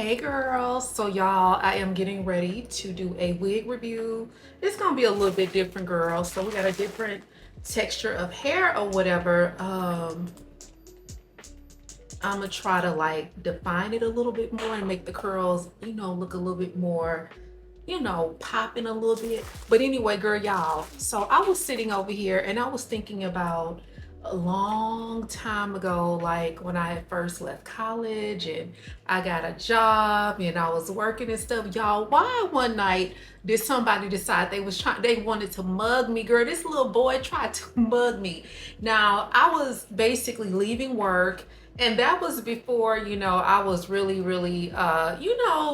Hey girls, so y'all, I am getting ready to do a wig review. It's gonna be a little bit different, girls. So we got a different texture of hair or whatever. I'm gonna try to like define it a little bit more and make the curls, look a little bit more, popping a little bit. But anyway, girl, y'all, so I was sitting over here and I was thinking about a long time ago, like when I had first left college and I got a job and I was working and stuff. Y'all, why one night did somebody decide they wanted to mug me? Girl, this little boy tried to mug me. Now, I was basically leaving work, and that was before, I was really,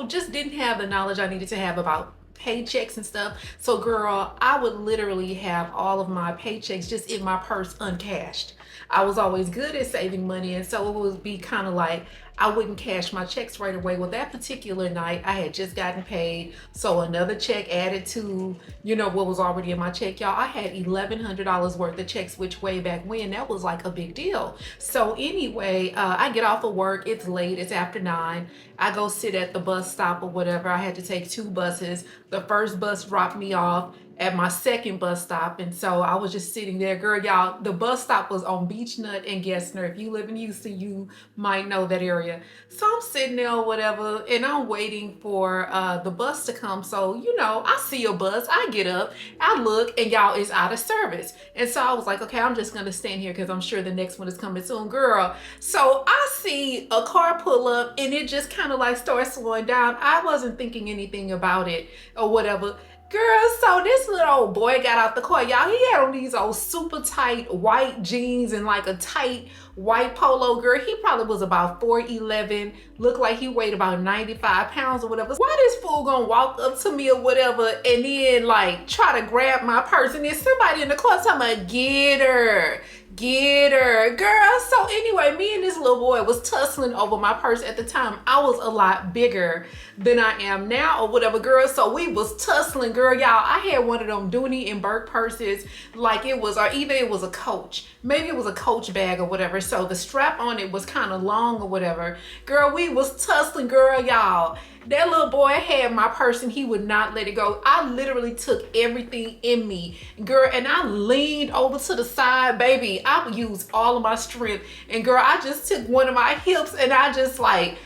just didn't have the knowledge I needed to have about paychecks and stuff. So girl, I would literally have all of my paychecks just in my purse uncashed. I was always good at saving money, and so it would be kind of like I wouldn't cash my checks right away. Well, that particular night I had just gotten paid, so another check added to what was already in my check. Y'all, I had $1,100 worth of checks, which way back when that was like a big deal. So anyway, I get off of work, it's late, it's after 9. I go sit at the bus stop or whatever. I had to take 2 buses. The first bus dropped me off at my second bus stop, and so I was just sitting there. Girl, y'all, the bus stop was on Beechnut and Gessner. If you live in Houston, you might know that area. So I'm sitting there or whatever, and I'm waiting for the bus to come. So I see a bus, I get up, I look, and y'all, it's out of service. And so I was like, okay, I'm just gonna stand here because I'm sure the next one is coming soon. Girl, so I see a car pull up and it just kind of like starts slowing down. I wasn't thinking anything about it or whatever. Girl, so this little old boy got out the car. Y'all, he had on these old super tight white jeans and like a tight white polo. Girl, he probably was about 4'11", looked like he weighed about 95 pounds or whatever. Why this fool gonna walk up to me or whatever and then like try to grab my purse, and then somebody in the car talking about, get her, get her. Girl, so anyway, me and this little boy was tussling over my purse. At the time, I was a lot bigger than I am now or whatever, girl. So we was tussling, girl. Y'all, I had one of them Dooney and Burke purses, like it was, or either it was a Coach. Maybe it was a Coach bag or whatever. So the strap on it was kind of long or whatever. Girl, we was tussling, girl, y'all. That little boy had my purse and he would not let it go. I literally took everything in me, girl, and I leaned over to the side, baby. I used all of my strength, and girl, I just took one of my hips and I just like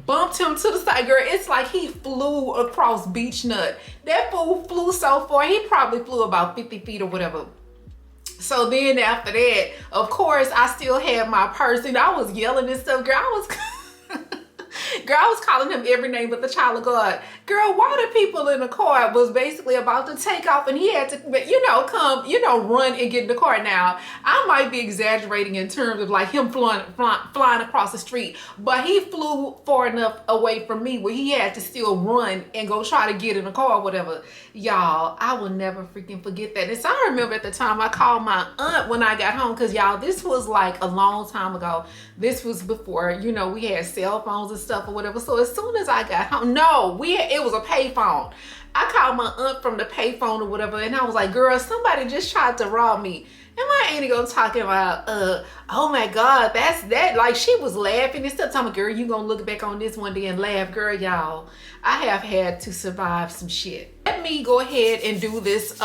bumped him to the side. Girl, it's like he flew across Beechnut. That fool flew so far, he probably flew about 50 feet or whatever. So then after that, of course, I still had my purse and I was yelling and stuff. Girl, Girl, I was calling him every name but the child of God. Girl, why the people in the car was basically about to take off and he had to, come, run and get in the car. Now, I might be exaggerating in terms of like him flying across the street, but he flew far enough away from me where he had to still run and go try to get in the car or whatever. Y'all, I will never freaking forget that. And so I remember at the time I called my aunt when I got home, because y'all, this was like a long time ago. This was before, we had cell phones and stuff or whatever. So as soon as I got home, it was a payphone. I called my aunt from the payphone or whatever, and I was like, girl, somebody just tried to rob me. And my auntie go talking about, oh my God, that's that. Like, she was laughing and stuff. Talking, girl, you gonna look back on this one day and laugh. Girl, y'all, I have had to survive some shit. Let me go ahead and do this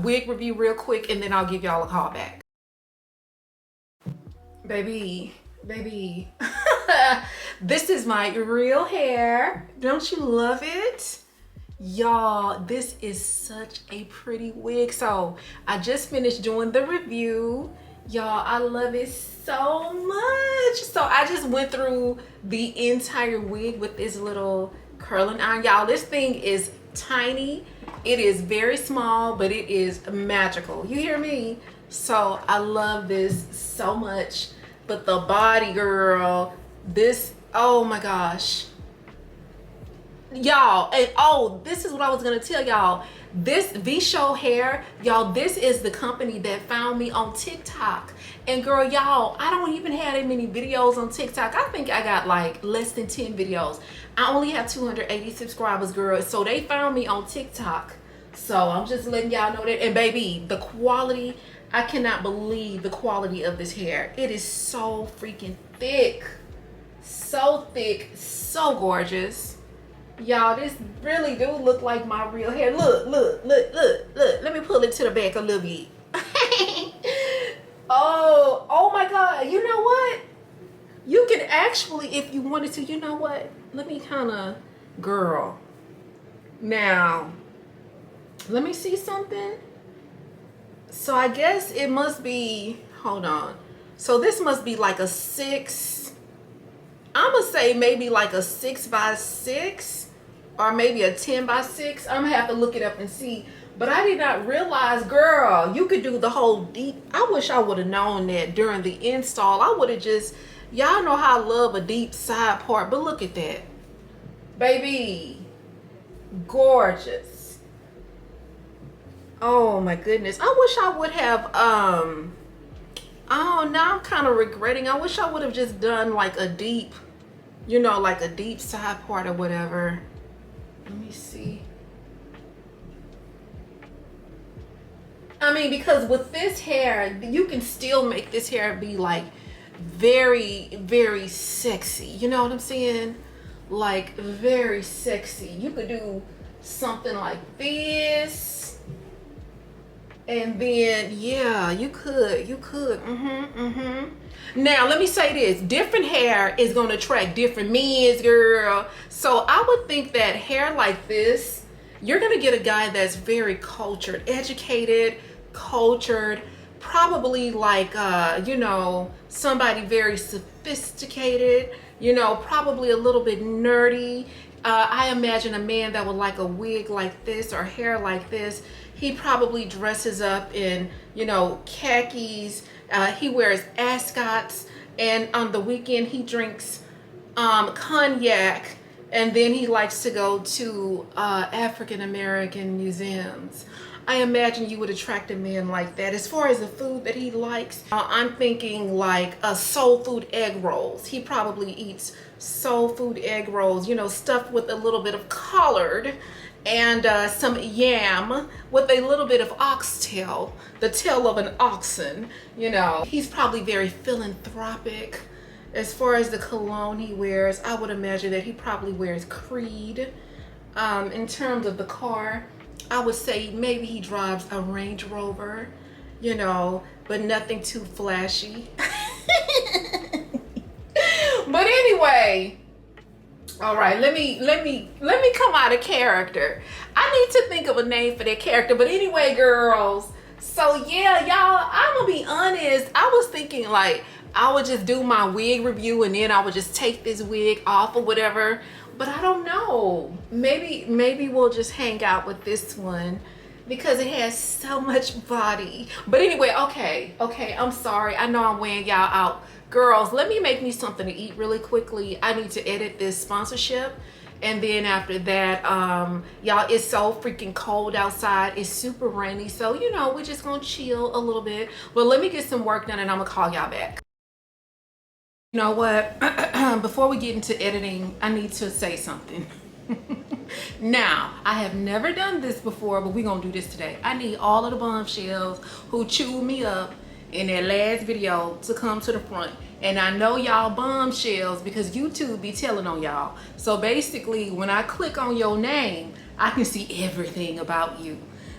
wig review real quick, and then I'll give y'all a call back. Baby, this is my real hair. Don't you love it? Y'all, this is such a pretty wig. So I just finished doing the review. Y'all, I love it so much. So I just went through the entire wig with this little curling iron. Y'all, this thing is tiny. It is very small, but it is magical. You hear me? So I love this so much. But the body, girl, this, oh my gosh. Y'all, and this is what I was gonna tell y'all. This V-Show hair, y'all, this is the company that found me on TikTok. And girl, y'all, I don't even have that many videos on TikTok. I think I got like less than 10 videos. I only have 280 subscribers, girl. So they found me on TikTok. So I'm just letting y'all know that. And baby, the quality, I cannot believe the quality of this hair. It is so freaking thick. So thick, so gorgeous. Y'all, this really do look like my real hair. Look, look, look, look, look. Let me pull it to the back a little bit. Oh my God. You know what? You can actually, if you wanted to, you know what? Let me kind of, girl. Now, let me see something. So I guess it must be, hold on. So this must be like a 6, I'm gonna say maybe like a 6x6 or maybe a 10x6. I'm gonna have to look it up and see. But I did not realize, girl, you could do the whole deep. I wish I would have known that during the install. I would have just, y'all know how I love a deep side part, but look at that. Baby, gorgeous. Oh my goodness. I wish I would have, oh, now I'm kind of regretting. I wish I would have just done like a deep, you know, like a deep side part or whatever. Let me see. I mean, because with this hair, you can still make this hair be like very, very sexy. You know what I'm saying? Like very sexy. You could do something like this. And then, yeah, you could. Now, let me say this. Different hair is going to attract different men, girl. So I would think that hair like this, you're going to get a guy that's very cultured, educated, cultured, probably like, you know, somebody very sophisticated, you know, probably a little bit nerdy. I imagine a man that would like a wig like this or hair like this. He probably dresses up in, you know, khakis. He wears ascots, and on the weekend he drinks cognac, and then he likes to go to African American museums. I imagine you would attract a man like that. As far as the food that he likes, I'm thinking like soul food egg rolls. He probably eats soul food egg rolls, you know, stuffed with a little bit of collard and some yam with a little bit of oxtail, the tail of an oxen, you know. He's probably very philanthropic. As far as the cologne he wears, I would imagine that he probably wears Creed. In terms of the car, I would say maybe he drives a Range Rover, you know, but nothing too flashy. But anyway, all right, let me come out of character. I need to think of a name for that character. But anyway, girls, so yeah, y'all, I'm gonna be honest. I was thinking like I would just do my wig review and then I would just take this wig off or whatever. But I don't know. Maybe we'll just hang out with this one because it has so much body. But anyway, okay, I'm sorry. I know I'm weighing y'all out. Girls, let me make me something to eat really quickly. I need to edit this sponsorship. And then after that, y'all, it's so freaking cold outside. It's super rainy. So, you know, we're just gonna chill a little bit. But let me get some work done and I'm gonna call y'all back. You know what? Before we get into editing, I need to say something. Now, I have never done this before, but we're gonna do this today. I need all of the bombshells who chewed me up in their last video to come to the front. And I know y'all bombshells because YouTube be telling on y'all. So basically, when I click on your name, I can see everything about you.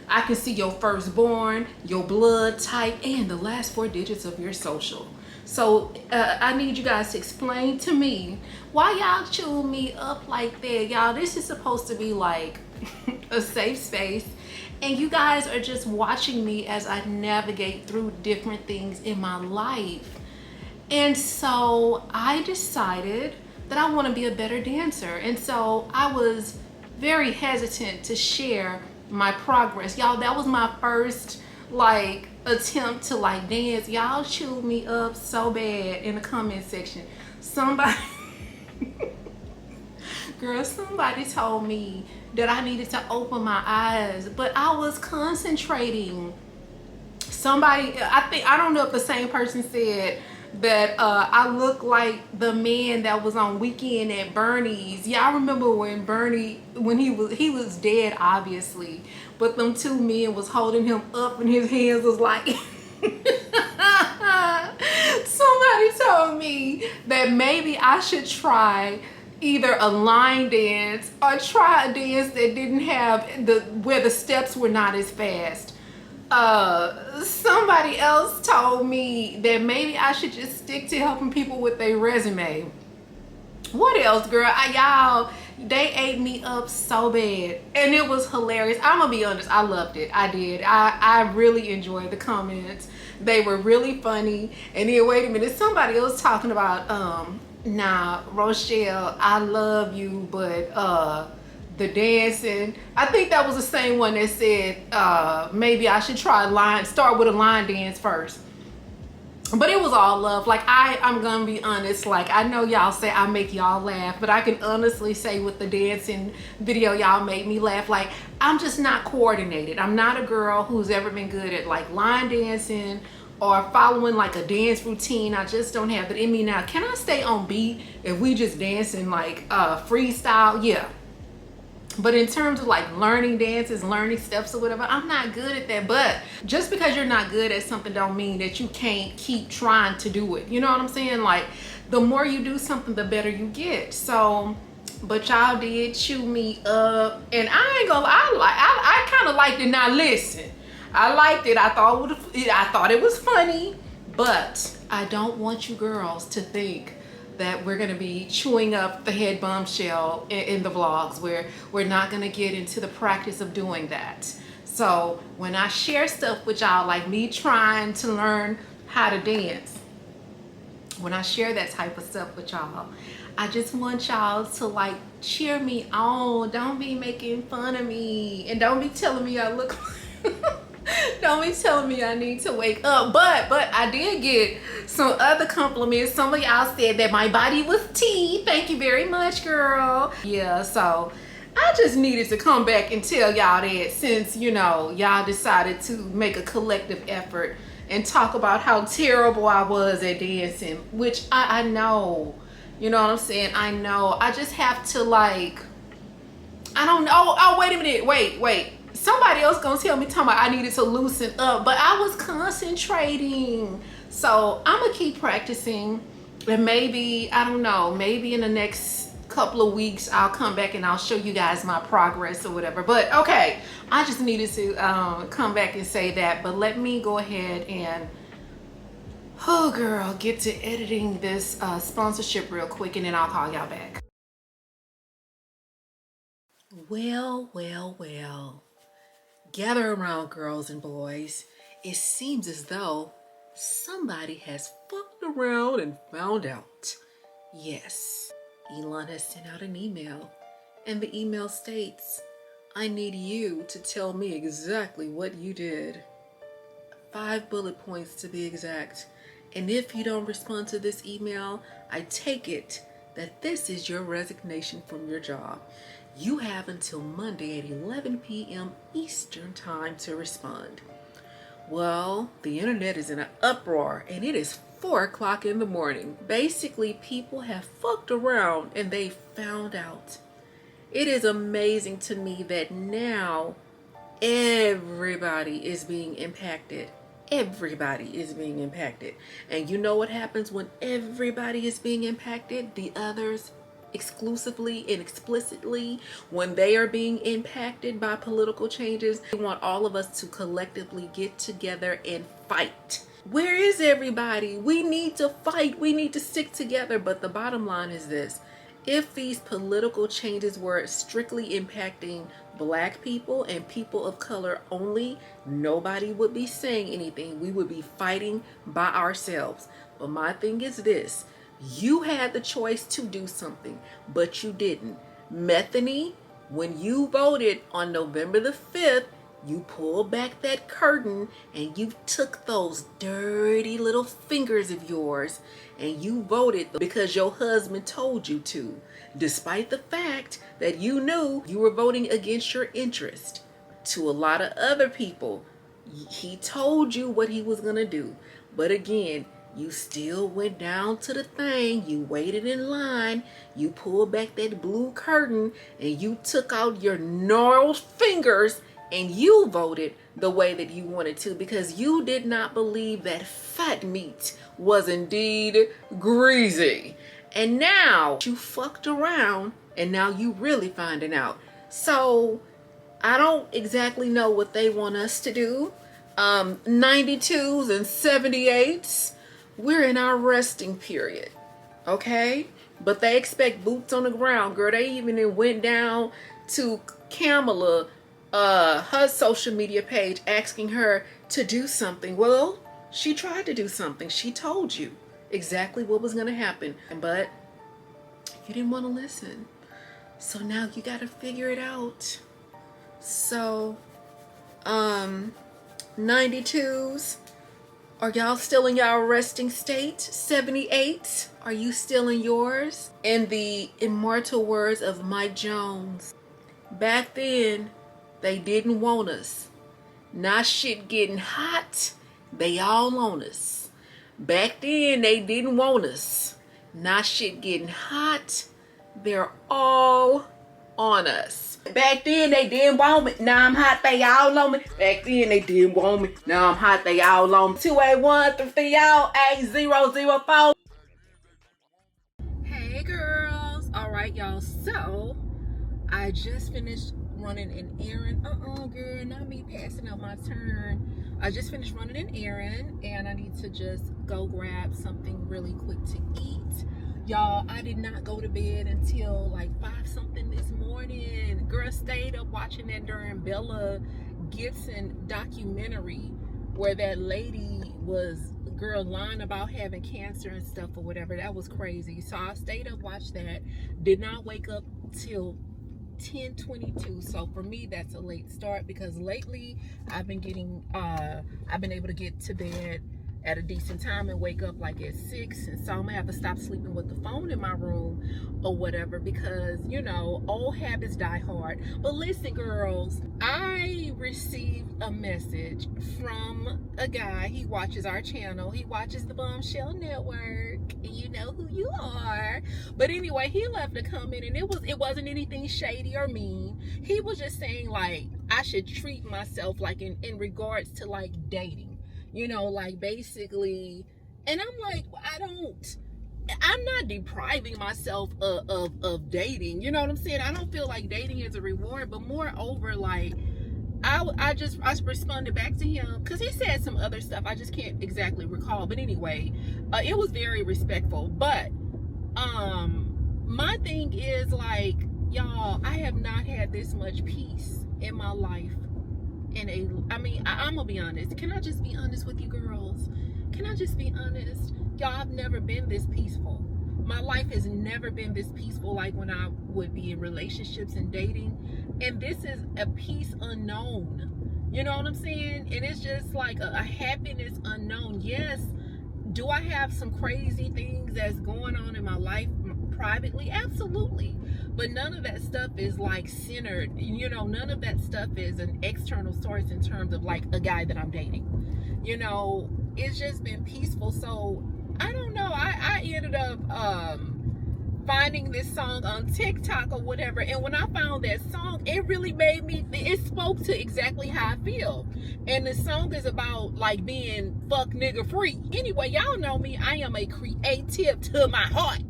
I can see your firstborn, your blood type, and the last 4 digits of your social. So I need you guys to explain to me why y'all chew me up like that. Y'all, this is supposed to be like a safe space. And you guys are just watching me as I navigate through different things in my life. And so I decided that I want to be a better dancer. And so I was very hesitant to share my progress. Y'all, that was my first like attempt to like dance. Y'all chewed me up so bad in the comment section. Somebody girl, somebody told me that I needed to open my eyes, but I was concentrating. Somebody, I don't know if the same person said that I look like the man that was on Weekend at Bernie's. Y'all remember when Bernie, when he was dead obviously, but them 2 men was holding him up and his hands was like somebody Somebody told me that maybe I should try either a line dance or try a dance that didn't have where the steps were not as fast. Somebody else told me that maybe I should just stick to helping people with their resume. What else, girl? Y'all, they ate me up so bad, and it was hilarious. I'm gonna be honest, I loved it. I did. I really enjoyed the comments. They were really funny. And then wait a minute, somebody else talking about nah, Rochelle, I love you, but the dancing, I think that was the same one that said maybe I should start with a line dance first. But it was all love. Like, I'm gonna be honest, like, I know y'all say I make y'all laugh, but I can honestly say with the dancing video, y'all made me laugh. Like, I'm just not coordinated. I'm not a girl who's ever been good at like line dancing or following like a dance routine. I just don't have it in me. Now, can I stay on beat if we just dancing like freestyle? Yeah. But in terms of like learning dances, learning steps or whatever, I'm not good at that. But just because you're not good at something don't mean that you can't keep trying to do it. You know what I'm saying? Like, the more you do something, the better you get. So, but y'all did chew me up, and I ain't gonna lie, I kind of liked it. Now listen, I liked it. I thought it was funny, but I don't want you girls to think that we're gonna be chewing up the head bombshell in the vlogs, where we're not gonna get into the practice of doing that. So when I share stuff with y'all, like me trying to learn how to dance, when I share that type of stuff with y'all, I just want y'all to like cheer me on. Don't be making fun of me, and don't be telling me I look don't be telling me I need to wake up. But I did get some other compliments. Some of y'all said that my body was tea. Thank you very much, girl. Yeah, so I just needed to come back and tell y'all that, since, you know, y'all decided to make a collective effort and talk about how terrible I was at dancing, which I know. You know what I'm saying? I know. I just have to, like, I don't know. Oh, wait a minute. Wait. Somebody else gonna tell me talking about I needed to loosen up, but I was concentrating. So I'm gonna keep practicing, and maybe, I don't know, maybe in the next couple of weeks I'll come back and I'll show you guys my progress or whatever. But okay, I just needed to come back and say that. But let me go ahead and, oh girl, get to editing this sponsorship real quick, and then I'll call y'all back. Well. Gather around, girls and boys. It seems as though somebody has fucked around and found out. Yes, Elon has sent out an email, and the email states, I need you to tell me exactly what you did. 5 bullet points to be exact. And if you don't respond to this email, I take it that this is your resignation from your job. You have until Monday at 11 p.m. Eastern time to respond. Well, the internet is in an uproar, and it is 4 o'clock in the morning. Basically, people have fucked around and they found out. It is amazing to me that now everybody is being impacted. Everybody is being impacted. And you know what happens when everybody is being impacted? The others exclusively and explicitly, when they are being impacted by political changes, they want all of us to collectively get together and fight. Where is everybody? We need to fight. We need to stick together. But the bottom line is this: if these political changes were strictly impacting Black people and people of color only, nobody would be saying anything. We would be fighting by ourselves. But my thing is this: you had the choice to do something, but you didn't. Methany, when you voted on November the 5th, you pulled back that curtain and you took those dirty little fingers of yours and you voted because your husband told you to, despite the fact that you knew you were voting against your interest. To a lot of other people, he told you what he was going to do. But again, you still went down to the thing, you waited in line, you pulled back that blue curtain, and you took out your gnarled fingers and you voted the way that you wanted to because you did not believe that fat meat was indeed greasy. And now you fucked around and now you really finding out. So I don't exactly know what they want us to do. 92s and 78s, we're in our resting period, okay? But they expect boots on the ground, girl. They even went down to Kamala, her social media page, asking her to do something. Well, she tried to do something. She told you exactly what was gonna happen, but you didn't want to listen. So now you gotta figure it out. So, 92s, are y'all still in y'all resting state? 78s, are you still in yours? In the immortal words of Mike Jones, back then, they didn't want us. Now shit getting hot, they all on us. Back then, they didn't want us. Now shit getting hot, they're all on us. Back then they didn't want me, now I'm hot, they all on me. Back then they didn't want me, now I'm hot, they all on me. 281-330-8004. Hey girls, all right y'all, so I just finished running an errand. Girl, not me passing up my turn. I just finished running an errand and I need to just go grab something really quick to eat. Y'all, I did not go to bed until like 5 something this morning. Girl, stayed up watching that during Bella Gibson documentary where that lady was, girl, lying about having cancer and stuff or whatever. That was crazy. So I stayed up, watched that. Did not wake up till 10:22. So for me, that's a late start because lately I've been able to get to bed at a decent time and wake up like at 6, and so I'm gonna have to stop sleeping with the phone in my room or whatever because, you know, old habits die hard. But listen girls, I received a message from a guy. He watches our channel, he watches the Bombshell Network, you know who you are. But anyway, he left a comment and it wasn't anything shady or mean. He was just saying like I should treat myself like in regards to like dating, you know, like basically. And I'm like, I'm not depriving myself of dating, you know what I'm saying? I don't feel like dating is a reward, but moreover, like I responded back to him because he said some other stuff I just can't exactly recall, but anyway, it was very respectful. But my thing is like, y'all, I have not had this much peace in my life I'm gonna be honest. Can I just be honest with you girls? Can I just be honest? Y'all, I've never been this peaceful. My life has never been this peaceful like when I would be in relationships and dating. And this is a peace unknown. You know what I'm saying? And it's just like a happiness unknown. Yes, do I have some crazy things that's going on in my life privately? Absolutely. But none of that stuff is like centered, you know, none of that stuff is an external source in terms of like a guy that I'm dating. You know, it's just been peaceful. So I don't know, I ended up finding this song on TikTok or whatever, and when I found that song, it really made me, it spoke to exactly how I feel. And the song is about like being fuck nigga free. Anyway, y'all know me, I am a creative to my heart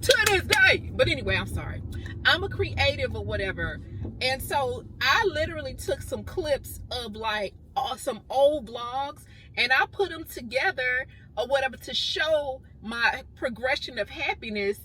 to this day. But anyway, I'm sorry, I'm a creative or whatever. And so I literally took some clips of like some old vlogs and I put them together or whatever to show my progression of happiness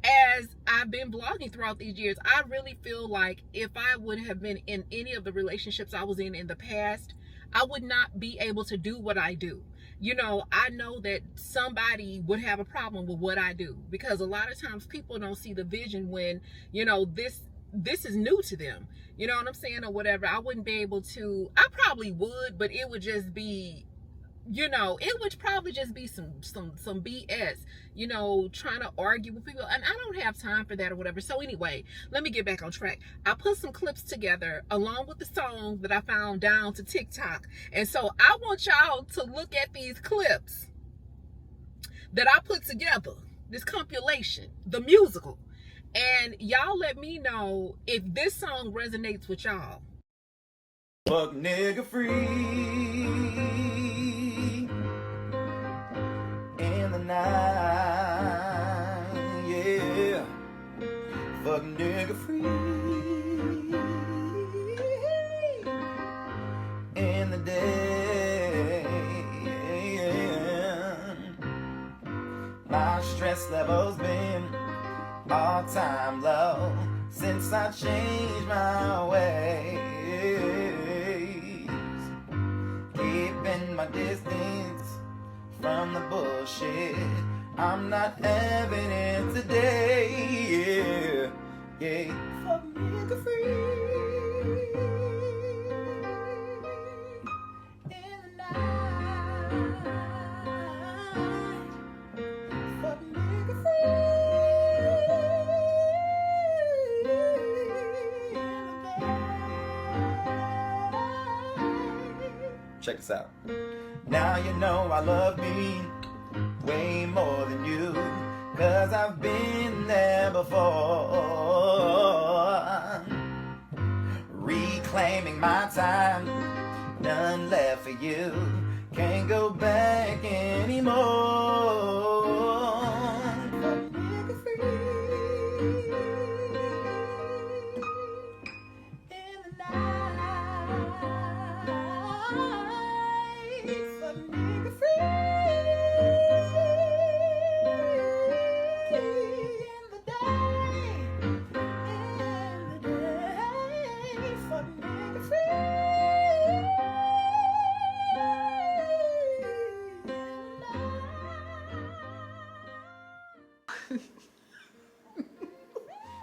as I've been vlogging throughout these years. I really feel like if I would have been in any of the relationships I was in the past, I would not be able to do what I do. You know, I know that somebody would have a problem with what I do because a lot of times people don't see the vision when, you know, this is new to them. You know what I'm saying, or whatever. I wouldn't be able to, I probably would, but it would just be, you know, it would probably just be some BS, you know, trying to argue with people, and I don't have time for that or whatever. So anyway, let me get back on track. I put some clips together along with the song that I found down to TikTok, and so I want y'all to look at these clips that I put together, this compilation, the musical, and y'all let me know if this song resonates with y'all. Fuck nigga free in the night, yeah. Fuck nigga free in the day. My stress level's been all time low since I changed my ways. Keeping my distance from the bullshit. I'm not having it today. Yeah, fuck nigga free in the night. Fuck nigga free in the day. Check this out. Now you know I love me way more than you, 'cause I've been there before. Reclaiming my time, none left for you. Can't go back anymore. Fuck nigga free in the night. Fuck nigga free in the day. In the day. Fuck nigga free.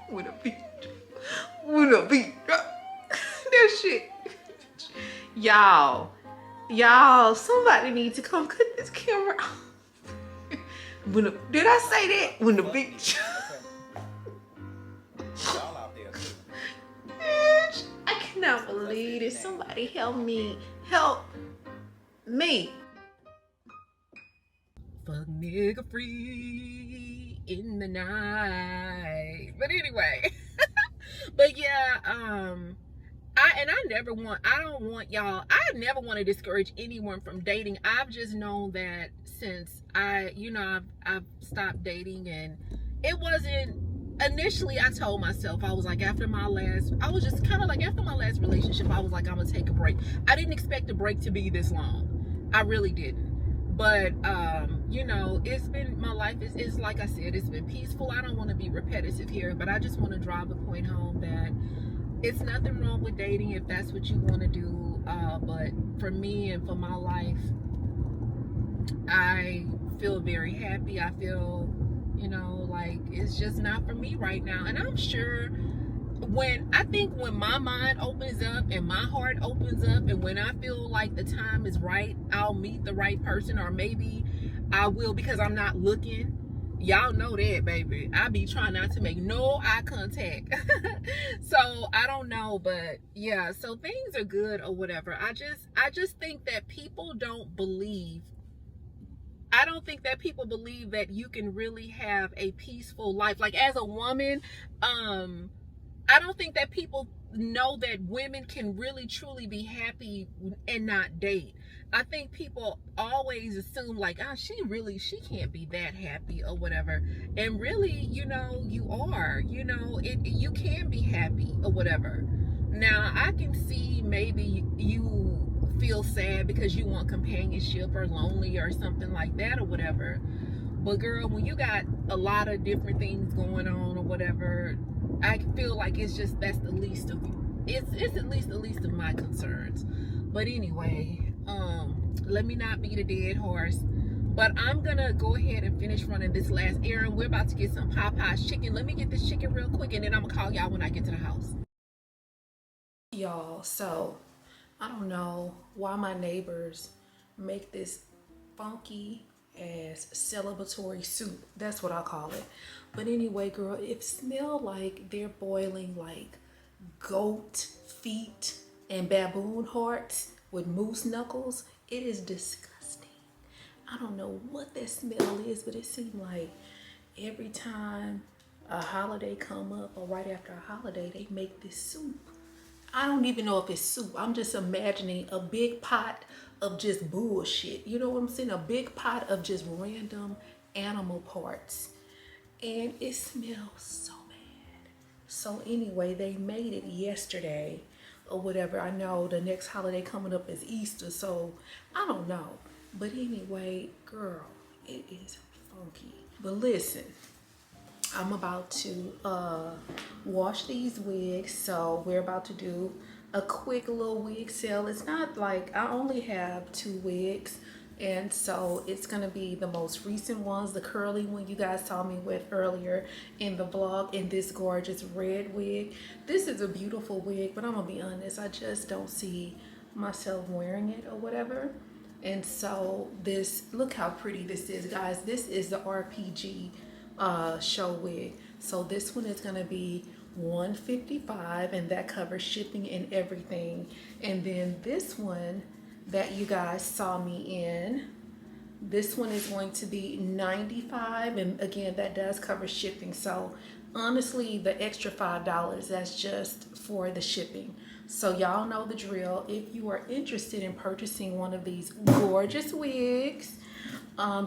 With a beat. With a beat. That shit. Y'all, somebody needs to come cut this camera off. Did I say that? When the beach. Y'all out there too. Bitch, I cannot believe this. Somebody help me. Help me. Fuck nigga free in the night. But anyway. But yeah, I never want to discourage anyone from dating. I've just known that since I've stopped dating, and it wasn't initially. I told myself, I was like, after my last relationship, I was like, I'm gonna take a break. I didn't expect the break to be this long. I really didn't. But it's been, my life is like I said, it's been peaceful. I don't want to be repetitive here, but I just want to drive the point home that it's nothing wrong with dating if that's what you want to do. But for me and for my life, I feel very happy. I feel, like it's just not for me right now. And I'm sure when my mind opens up and my heart opens up, and when I feel like the time is right, I'll meet the right person, or maybe I will, because I'm not looking. Y'all know that, baby. I be trying not to make no eye contact. So I don't know, but yeah, so things are good or whatever. I just think that people don't believe. I don't think that people believe that you can really have a peaceful life. Like, as a woman, I don't think that people know that women can really truly be happy and not date. I think people always assume like, she can't be that happy or whatever. And really, you are, you can be happy or whatever. Now, I can see maybe you feel sad because you want companionship or lonely or something like that or whatever. But girl, when you got a lot of different things going on or whatever, I feel like it's at least the least of my concerns. But anyway, let me not beat a dead horse. But I'm gonna go ahead and finish running this last errand. We're about to get some Popeye's chicken. Let me get this chicken real quick, and then I'm gonna call y'all when I get to the house. Y'all, so I don't know why my neighbors make this funky ass celebratory soup. That's what I call it. But anyway, girl, it smells like they're boiling like goat feet and baboon hearts with moose knuckles. It is disgusting. I don't know what that smell is, but it seems like every time a holiday come up or right after a holiday, they make this soup. I don't even know if it's soup. I'm just imagining a big pot of just bullshit. You know what I'm saying? A big pot of just random animal parts. And it smells so bad. So anyway, they made it yesterday or whatever. I know the next holiday coming up is Easter, so I don't know. But anyway, girl, it is funky. But listen, I'm about to wash these wigs, so we're about to do a quick little wig sale. It's not like I only have 2 wigs, and so it's gonna be the most recent ones, the curly one you guys saw me with earlier in the vlog, and this gorgeous red wig. This is a beautiful wig, but I'm gonna be honest, I just don't see myself wearing it or whatever. And so this, look how pretty this is, guys. This is the RPG show wig. So this one is gonna be $155, and that covers shipping and everything. And then this one that you guys saw me in, this one is going to be $95, and again, that does cover shipping. So honestly, the extra $5, that's just for the shipping. So y'all know the drill. If you are interested in purchasing one of these gorgeous wigs,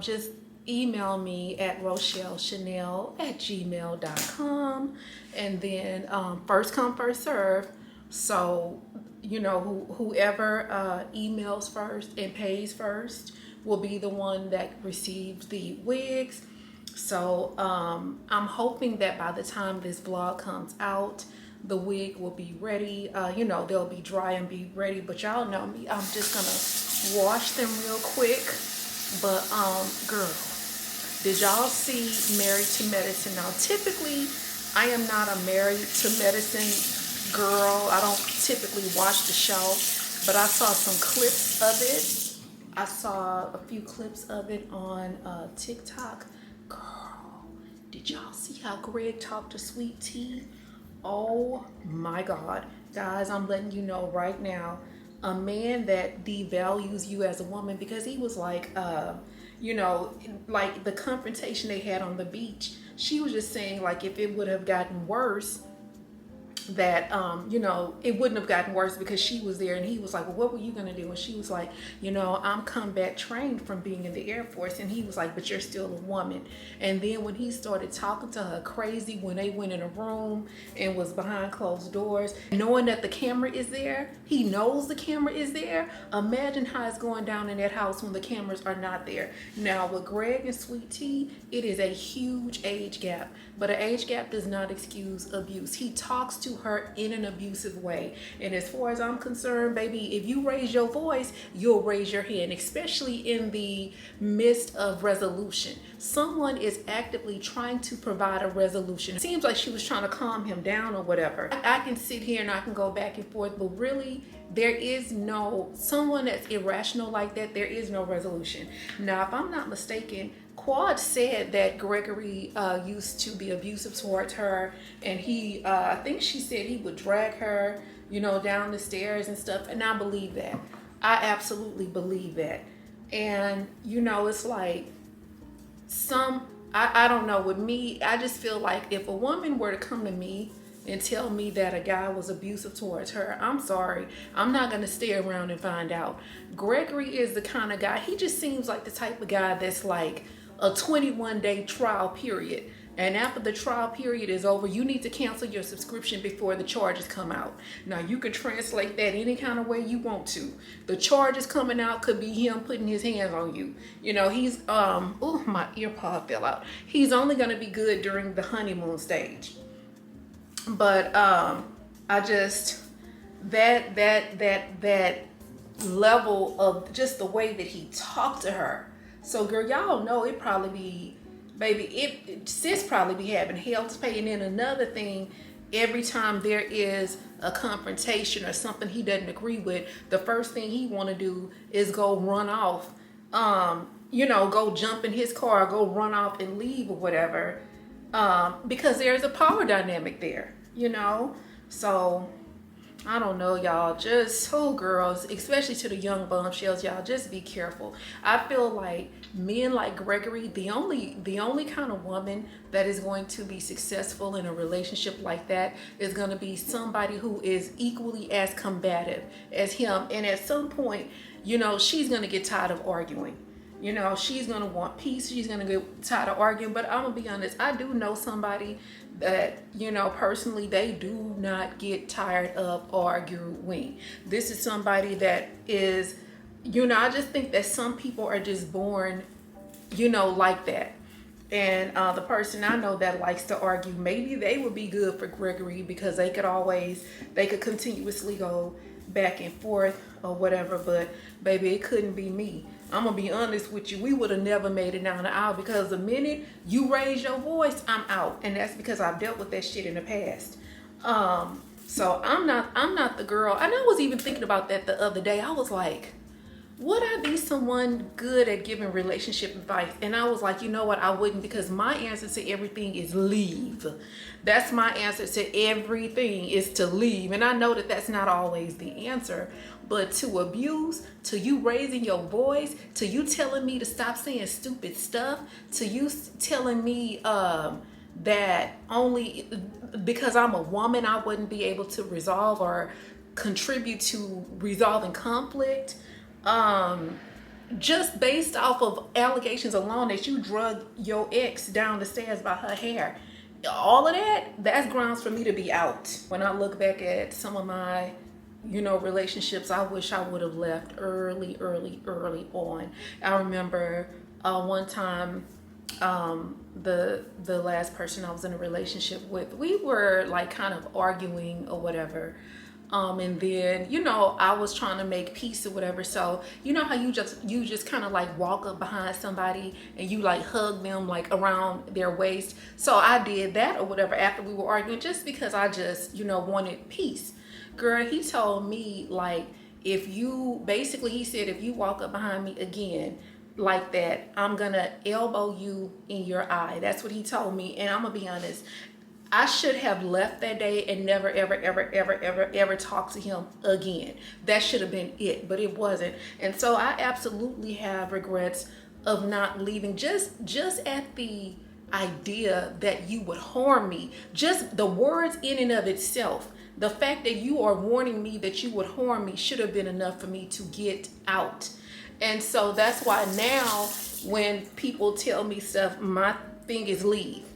just email me at ROCHELLE@gmail.com, and then first come, first serve. So you know, whoever emails first and pays first will be the one that receives the wigs. So I'm hoping that by the time this vlog comes out, the wig will be ready. You know, they'll be dry and be ready, but y'all know me, I'm just gonna wash them real quick. But girl, did y'all see Married to Medicine? Now typically I am not a Married to Medicine girl. I don't typically watch the show, but I saw some clips of it. I saw a few clips of it on TikTok. Girl, did y'all see how Greg talked to Sweet Tea? Oh my God. Guys, I'm letting you know right now, a man that devalues you as a woman, because he was like, you know, like the confrontation they had on the beach, she was just saying like if it would have gotten worse, that you know, it wouldn't have gotten worse because she was there. And he was like, well, what were you gonna do? And she was like, you know, I'm combat trained from being in the Air Force. And he was like, but you're still a woman. And then when he started talking to her crazy, when they went in a room and was behind closed doors, knowing that the camera is there, he knows the camera is there. Imagine how it's going down in that house when the cameras are not there. Now with Greg and Sweet Tea, it is a huge age gap, but an age gap does not excuse abuse. He talks to her in an abusive way. And as far as I'm concerned, baby, if you raise your voice, you'll raise your hand, especially in the midst of resolution. Someone is actively trying to provide a resolution. It seems like she was trying to calm him down or whatever. I can sit here and I can go back and forth, but really, there is no, someone that's irrational like that, there is no resolution. Now, if I'm not mistaken, Quad said that Gregory used to be abusive towards her, and he, I think she said he would drag her, you know, down the stairs and stuff, and I believe that. I absolutely believe that. And, you know, it's like I don't know, with me, I just feel like if a woman were to come to me and tell me that a guy was abusive towards her, I'm sorry, I'm not gonna stay around and find out. Gregory is the kind of guy, he just seems like the type of guy that's like a 21-day trial period. And after the trial period is over, you need to cancel your subscription before the charges come out. Now, you can translate that any kind of way you want to. The charges coming out could be him putting his hands on you. You know, he's, oh, my ear pod fell out. He's only gonna be good during the honeymoon stage. But I just, that level of just the way that he talked to her. So girl, y'all know it probably be, baby, sis probably be having hell to pay. And then another thing, every time there is a confrontation or something he doesn't agree with, the first thing he want to do is go run off, you know, go jump in his car, go run off and leave or whatever, because there's a power dynamic there, you know. So I don't know, y'all. Just, oh, girls, especially to the young bombshells, y'all, just be careful. I feel like men like Gregory, the only kind of woman that is going to be successful in a relationship like that is going to be somebody who is equally as combative as him. And at some point, you know, she's going to get tired of arguing. You know, she's going to want peace. She's going to get tired of arguing. But I'm going to be honest, I do know somebody that, you know, personally, they do not get tired of arguing. This is somebody that is, you know, I just think that some people are just born, you know, like that. And the person I know that likes to argue, maybe they would be good for Gregory because they could continuously go back and forth or whatever. But baby, it couldn't be me. I'm gonna be honest with you, we would have never made it down the aisle, because the minute you raise your voice, I'm out. And that's because I've dealt with that shit in the past. So I'm not the girl. And I was even thinking about that the other day. I was like, would I be someone good at giving relationship advice? And I was like, you know what? I wouldn't, because my answer to everything is leave. That's my answer to everything, is to leave. And I know that that's not always the answer, but to abuse, to you raising your voice, to you telling me to stop saying stupid stuff, to you telling me that only because I'm a woman, I wouldn't be able to resolve or contribute to resolving conflict. Just based off of allegations alone that you drug your ex down the stairs by her hair. All of that's grounds for me to be out. When I look back at some of my, you know, relationships, I wish I would have left early on. I remember one time, the last person I was in a relationship with, we were like kind of arguing or whatever. And then, you know, I was trying to make peace or whatever. So, you know how you just kind of like walk up behind somebody and you like hug them like around their waist. So I did that or whatever after we were arguing, just because I just, you know, wanted peace. Girl, he told me, like, he said, if you walk up behind me again like that, I'm gonna elbow you in your eye. That's what he told me. And I'm gonna be honest, I should have left that day and never, ever talk to him again. That should have been it, but it wasn't. And so I absolutely have regrets of not leaving, just at the idea that you would harm me. Just the words in and of itself, the fact that you are warning me that you would harm me, should have been enough for me to get out. And so that's why now when people tell me stuff, my thing is leave.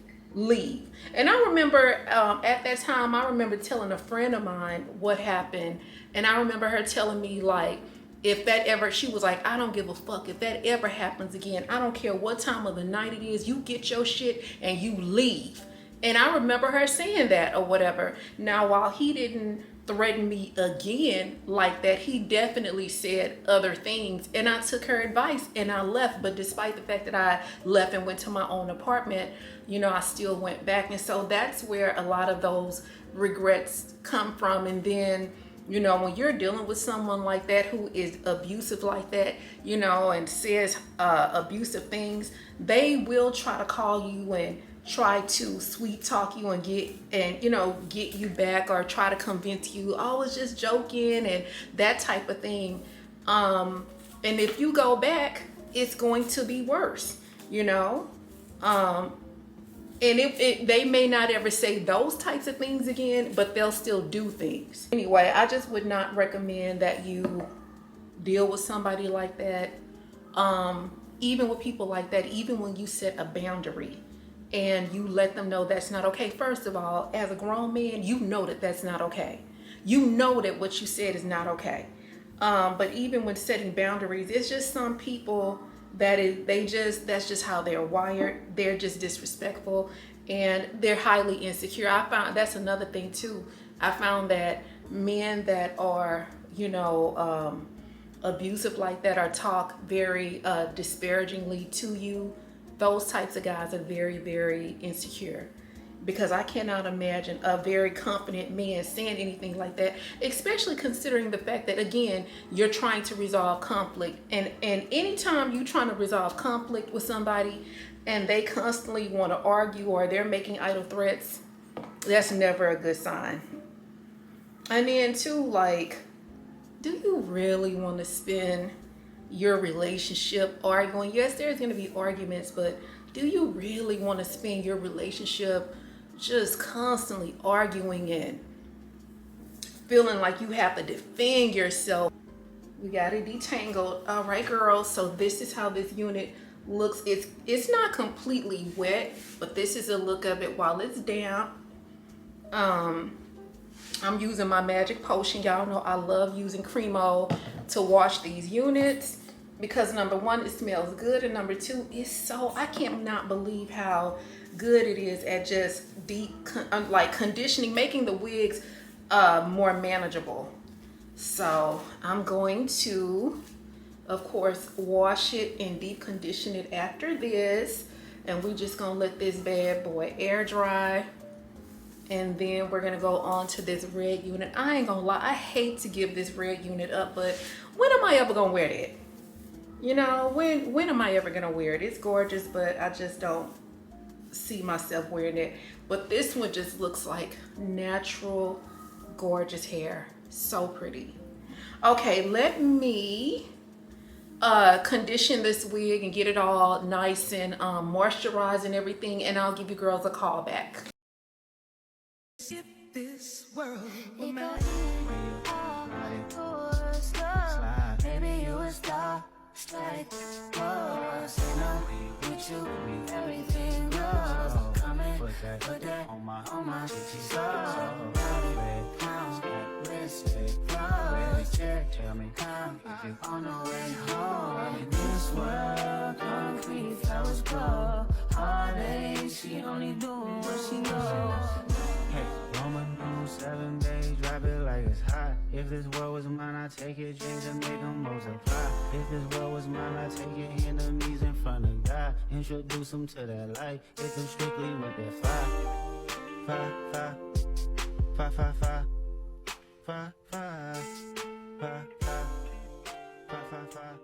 And I remember at that time, I remember telling a friend of mine what happened. And I remember her telling me, like, if that ever, she was like, I don't give a fuck. If that ever happens again, I don't care what time of the night it is, you get your shit and you leave. And I remember her saying that or whatever. Now, while he didn't threaten me again like that, he definitely said other things, and I took her advice and I left. But despite the fact that I left and went to my own apartment, you know, I still went back. And so that's where a lot of those regrets come from. And then, you know, when you're dealing with someone like that who is abusive like that, you know, and says abusive things, they will try to call you and try to sweet talk you and get you back, or try to convince you, oh, I was just joking, and that type of thing. And if you go back, it's going to be worse, you know. And they may not ever say those types of things again, but they'll still do things. Anyway, I just would not recommend that you deal with somebody like that. Even with people like that, even when you set a boundary and you let them know that's not okay. First of all, as a grown man, you know that that's not okay. You know that what you said is not okay. But even when setting boundaries, it's just some people that's just how they're wired. They're just disrespectful and they're highly insecure. I found that's another thing too. I found that men that are, you know, abusive like that, or talk very disparagingly to you, those types of guys are very, very insecure, because I cannot imagine a very confident man saying anything like that, especially considering the fact that, again, you're trying to resolve conflict. And anytime you're trying to resolve conflict with somebody and they constantly want to argue or they're making idle threats, that's never a good sign. And then too, like, do you really want to spend your relationship arguing? Yes, there's going to be arguments, but do you really want to spend your relationship just constantly arguing and feeling like you have to defend yourself? We got it detangled. All right, girls. So this is how this unit looks. It's not completely wet, but this is a look of it while it's damp. I'm using my magic potion. Y'all know I love using Cremo to wash these units because number one, it smells good, and number two, it's so, I can't not believe how good it is at just deep like conditioning, making the wigs more manageable. So I'm going to, of course, wash it and deep condition it after this, and we're just gonna let this bad boy air dry. And then we're gonna go on to this red unit. I ain't gonna lie, I hate to give this red unit up, but when am I ever gonna wear that? You know, when am I ever gonna wear it? It's gorgeous, but I just don't see myself wearing it. But this one just looks like natural, gorgeous hair. So pretty. Okay, let me condition this wig and get it all nice and moisturized and everything, and I'll give you girls a call back. If this world were It mine, goes slow. Baby, you a star. Like, oh, you know, with you, everything goes. Come and put that on my soul. Red crown, wrist, flow. Tell me, come if you on the way home. In this world, concrete flowers grow. Heartache, she only doing what she knows. hey, woman on 7 days, drop it like it's hot. If this world was mine, I'd take it, change and make them multiply. If this world was mine, I'd take your enemies in front of God. Introduce them to that light, hit them strictly with that fire. Fire, fire, fire, fire, fire, fire, fire, fire, fire, fire.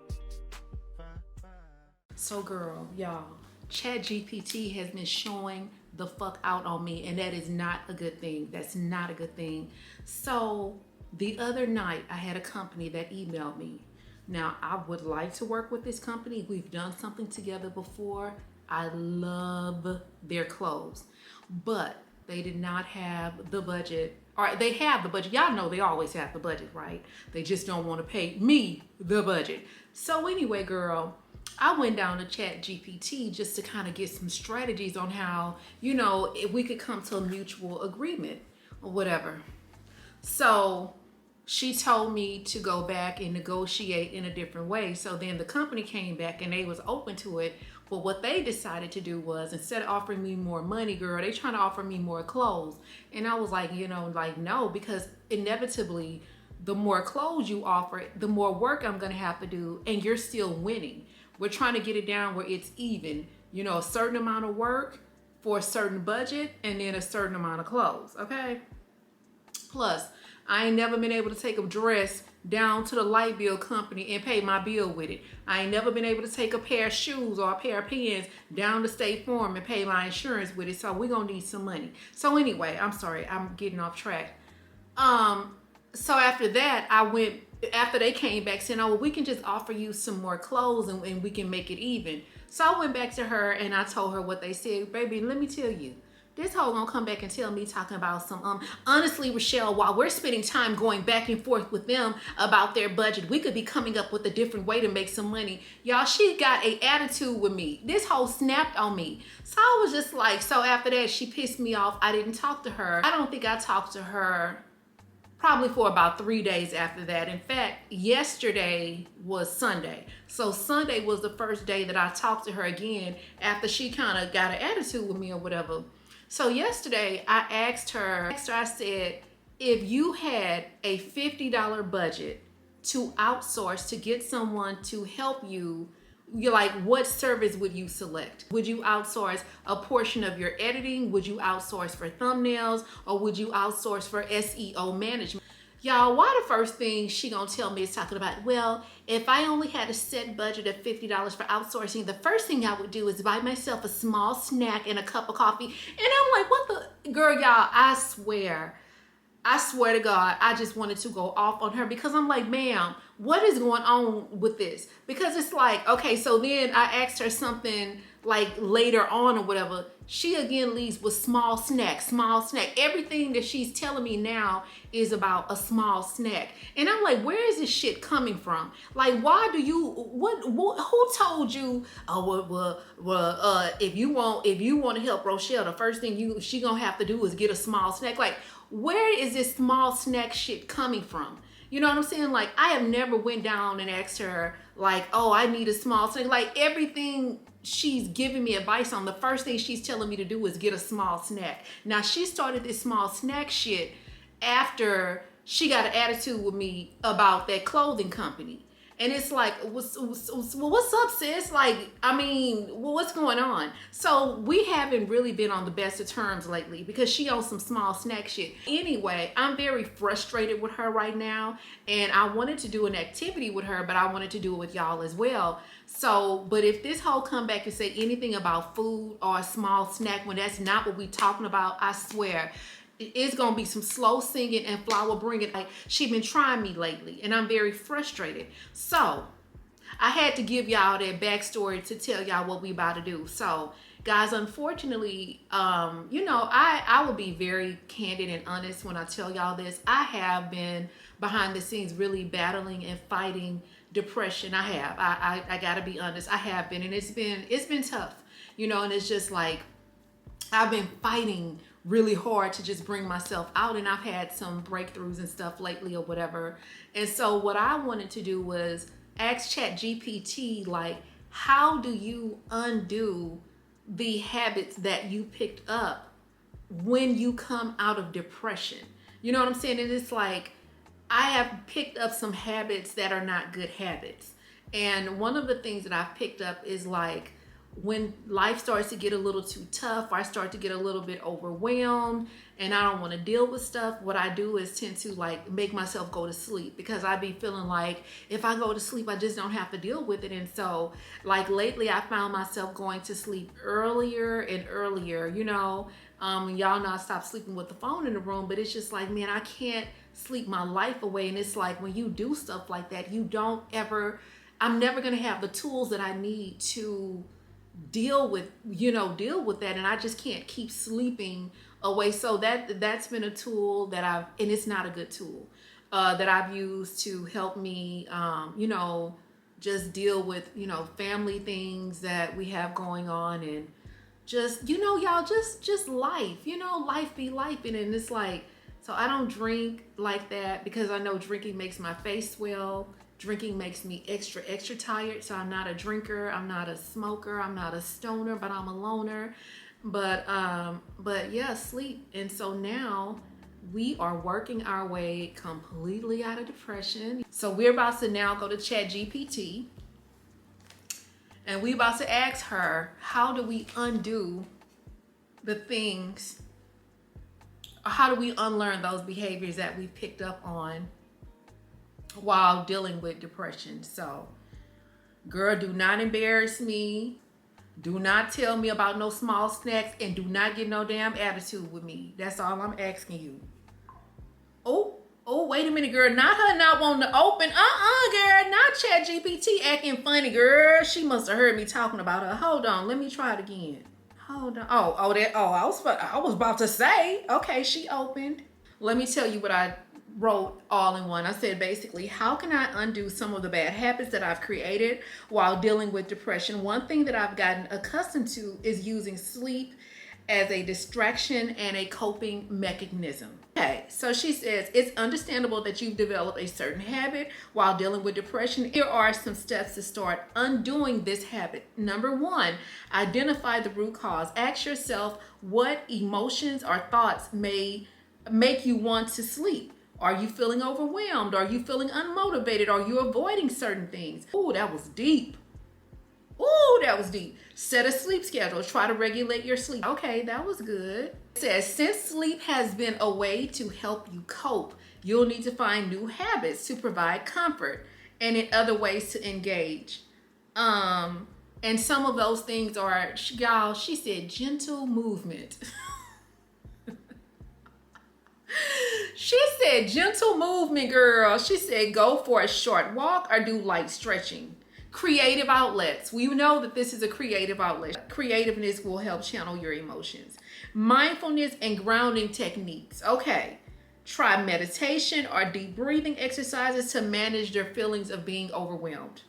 So girl, y'all, ChatGPT has been showing the fuck out on me, and that is not a good thing. That's not a good thing. So the other night I had a company that emailed me. Now I would like to work with this company. We've done something together before. I love their clothes, but they did not have the budget. Or they have the budget. Y'all know they always have the budget, right? They just don't want to pay me the budget. So anyway, girl, I went down to ChatGPT just to kind of get some strategies on how, you know, if we could come to a mutual agreement or whatever. So she told me to go back and negotiate in a different way. So then the company came back and they was open to it. But what they decided to do was, instead of offering me more money, girl, they trying to offer me more clothes. And I was like, you know, like, no, because inevitably the more clothes you offer, the more work I'm going to have to do, and you're still winning. We're trying to get it down where it's even, you know, a certain amount of work for a certain budget and then a certain amount of clothes, okay? Plus, I ain't never been able to take a dress down to the light bill company and pay my bill with it. I ain't never been able to take a pair of shoes or a pair of pants down to State Farm and pay my insurance with it. So we're gonna need some money. So anyway, I'm sorry, I'm getting off track. So after that, after they came back saying, oh, well, we can just offer you some more clothes and we can make it even. So I went back to her and I told her what they said. Baby, let me tell you, this hoe gonna come back and tell me talking about some, honestly, Rochelle, while we're spending time going back and forth with them about their budget, we could be coming up with a different way to make some money. Y'all, she got an attitude with me. This hoe snapped on me. So I was just like, so after that, she pissed me off. I didn't talk to her. I don't think I talked to her probably for about 3 days after that. In fact, yesterday was Sunday. So Sunday was the first day that I talked to her again after she kind of got an attitude with me or whatever. So yesterday I asked her, I said, if you had a $50 budget to outsource to get someone to help you, you're like, what service would you select? Would you outsource a portion of your editing? Would you outsource for thumbnails? Or would you outsource for SEO management? Y'all, why the first thing she gonna tell me is talking about, well, if I only had a set budget of $50 for outsourcing, the first thing I would do is buy myself a small snack and a cup of coffee. And I'm like, what the, girl, y'all, I swear, I swear to God, I just wanted to go off on her because I'm like, ma'am, what is going on with this? Because it's like, okay, so then I asked her something like later on or whatever. She again leaves with small snack, small snack. Everything that she's telling me now is about a small snack. And I'm like, where is this shit coming from? Like, why do you, who told you, oh, well, if you want to help Rochelle, the first thing she gonna have to do is get a small snack. Like, where is this small snack shit coming from? You know what I'm saying? Like, I have never went down and asked her, like, oh, I need a small snack. Like, everything she's giving me advice on, the first thing she's telling me to do is get a small snack. Now, she started this small snack shit after she got an attitude with me about that clothing company. And it's like, what's up, sis? Like, I mean, what's going on? So we haven't really been on the best of terms lately because she owns some small snack shit. Anyway, I'm very frustrated with her right now. And I wanted to do an activity with her, but I wanted to do it with y'all as well. So, but if this whole come back and say anything about food or a small snack when that's not what we talking about, I swear, it's gonna be some slow singing and flower bringing. Like, she been trying me lately and I'm very frustrated. So I had to give y'all that backstory to tell y'all what we about to do. So guys, unfortunately, you know, I will be very candid and honest when I tell y'all this. I have been behind the scenes really battling and fighting depression. I gotta be honest, I have been, and it's been tough, you know, and it's just like I've been fighting really hard to just bring myself out, and I've had some breakthroughs and stuff lately or whatever. And so what I wanted to do was ask ChatGPT, like, how do you undo the habits that you picked up when you come out of depression? You know what I'm saying? And it's like, I have picked up some habits that are not good habits. And one of the things that I've picked up is like, when life starts to get a little too tough, I start to get a little bit overwhelmed and I don't want to deal with stuff, what I do is tend to like make myself go to sleep, because I be feeling like if I go to sleep, I just don't have to deal with it. And so like lately I found myself going to sleep earlier and earlier, you know. Y'all know I stopped sleeping with the phone in the room, but it's just like, man, I can't sleep my life away. And it's like, when you do stuff like that, I'm never going to have the tools that I need to deal with that, and I just can't keep sleeping away. So that's been a tool that and it's not a good tool that I've used to help me you know, just deal with, you know, family things that we have going on, and just, you know, y'all, just life, you know, life be life. And it's like, so I don't drink like that because I know drinking makes my face swell. Drinking makes me extra tired, so I'm not a drinker, I'm not a smoker, I'm not a stoner, but I'm a loner. But yeah, sleep. And so now we are working our way completely out of depression. So we're about to now go to ChatGPT, and we about to ask her, how do we undo the things, or how do we unlearn those behaviors that we picked up on while dealing with depression? So, girl, do not embarrass me. Do not tell me about no small snacks, and do not get no damn attitude with me. That's all I'm asking you. Oh, wait a minute, girl. Not her not wanting to open. Girl. Not ChatGPT acting funny, girl. She must have heard me talking about her. Hold on. Let me try it again. Hold on. I was about to say. Okay, she opened. Let me tell you what I wrote all in one. I said, basically, how can I undo some of the bad habits that I've created while dealing with depression? One thing that I've gotten accustomed to is using sleep as a distraction and a coping mechanism. Okay, so she says, it's understandable that you've developed a certain habit while dealing with depression. Here are some steps to start undoing this habit. Number one, identify the root cause. Ask yourself what emotions or thoughts may make you want to sleep. Are you feeling overwhelmed? Are you feeling unmotivated? Are you avoiding certain things? Oh, that was deep. Oh, that was deep. Set a sleep schedule. Try to regulate your sleep. Okay, that was good. It says, since sleep has been a way to help you cope, you'll need to find new habits to provide comfort and in other ways to engage. And some of those things are, y'all, she said gentle movement. She said, gentle movement, girl. She said, go for a short walk or do light stretching. Creative outlets. We know that this is a creative outlet. Creativeness will help channel your emotions. Mindfulness and grounding techniques. Okay. Try meditation or deep breathing exercises to manage their feelings of being overwhelmed.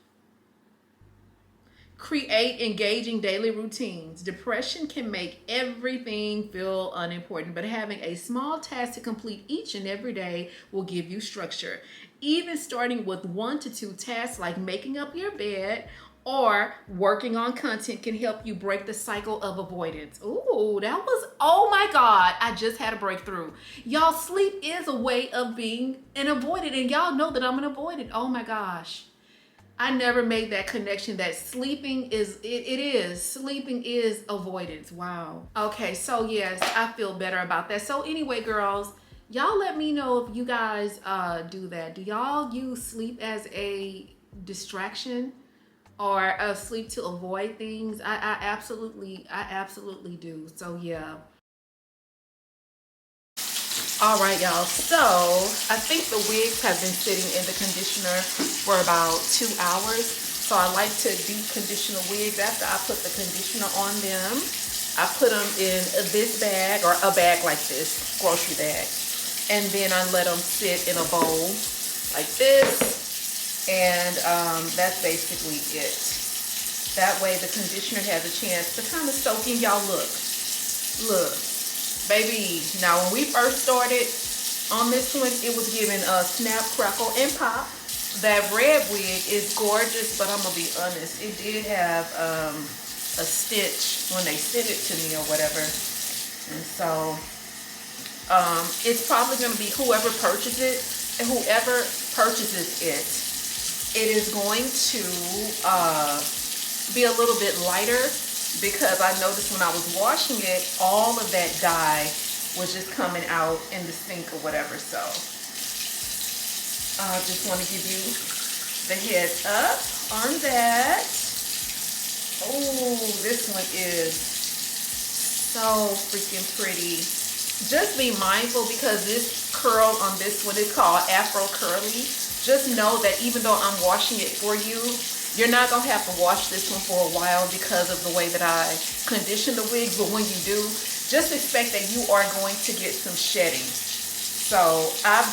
Create engaging daily routines. Depression can make everything feel unimportant, but having a small task to complete each and every day will give you structure. Even starting with 1 to 2 tasks like making up your bed or working on content can help you break the cycle of avoidance. Ooh, that was, oh my God, I just had a breakthrough. Y'all, sleep is a way of being an avoidant, and y'all know that I'm an avoidant. Oh my gosh. I never made that connection that sleeping is, sleeping is avoidance. Wow. Okay, so yes, I feel better about that. So anyway, girls, y'all let me know if you guys do that. Do y'all use sleep as a distraction or sleep to avoid things? I absolutely do. So yeah. All right, y'all, so I think the wigs have been sitting in the conditioner for about 2 hours. So I like to deep condition the wigs. After I put the conditioner on them, I put them in this bag, or a bag like this, grocery bag. And then I let them sit in a bowl like this. And that's basically it. That way the conditioner has a chance to kind of soak in. Y'all, look. Baby, now when we first started on this one, it was giving a snap, crackle, and pop. That red wig is gorgeous, but I'm gonna be honest, it did have a stitch when they sent it to me or whatever. And so it's probably gonna be whoever purchases it, and whoever purchases it, it is going to be a little bit lighter, because I noticed when I was washing it, all of that dye was just coming out in the sink or whatever. So I just want to give you the heads up on that. Oh, this one is so freaking pretty. Just be mindful, because this curl on this one is called Afro Curly. Just know that even though I'm washing it for you, you're not going to have to wash this one for a while because of the way that I condition the wigs. But when you do, just expect that you are going to get some shedding. So I've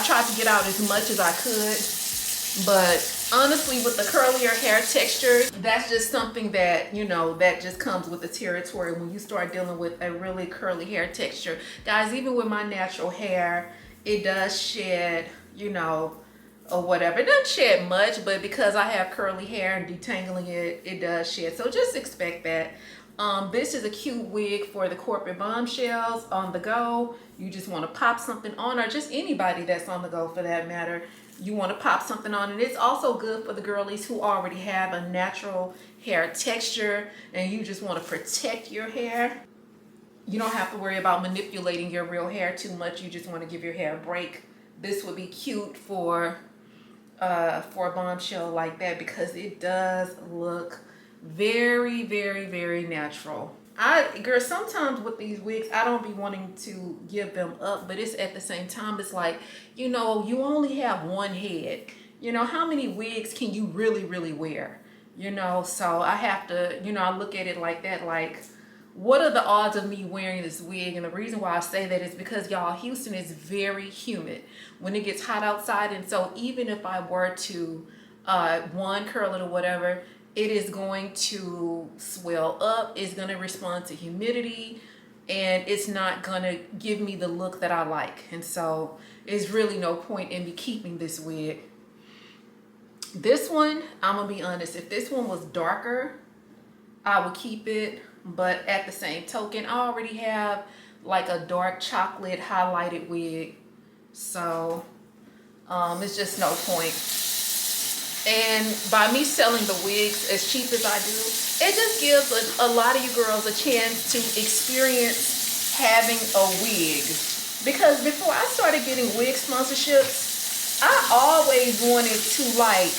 tried to get out as much as I could. But honestly, with the curlier hair texture, that's just something that, you know, that just comes with the territory when you start dealing with a really curly hair texture. Guys, even with my natural hair, it does shed, you know, or whatever. It doesn't shed much, but because I have curly hair and detangling it, it does shed. So just expect that. This is a cute wig for the corporate bombshells on the go. You just want to pop something on, or just anybody that's on the go for that matter. You want to pop something on, and it's also good for the girlies who already have a natural hair texture and you just want to protect your hair. You don't have to worry about manipulating your real hair too much. You just want to give your hair a break. This would be cute for a bombshell like that, because it does look very, very, very natural. Girl, sometimes with these wigs, I don't be wanting to give them up, but it's at the same time, it's like, you know, you only have one head. You know, how many wigs can you really, really wear? You know, so I have to, you know, I look at it like that, like, what are the odds of me wearing this wig? And the reason why I say that is because, y'all, Houston is very humid when it gets hot outside. And so even if I were to one, curl it or whatever, it is going to swell up. It's going to respond to humidity, and it's not going to give me the look that I like. And so there's really no point in me keeping this wig. This one, I'm going to be honest, if this one was darker, I would keep it. But at the same token, I already have like a dark chocolate highlighted wig. So it's just no point. And by me selling the wigs as cheap as I do, it just gives a lot of you girls a chance to experience having a wig. Because before I started getting wig sponsorships, I always wanted to like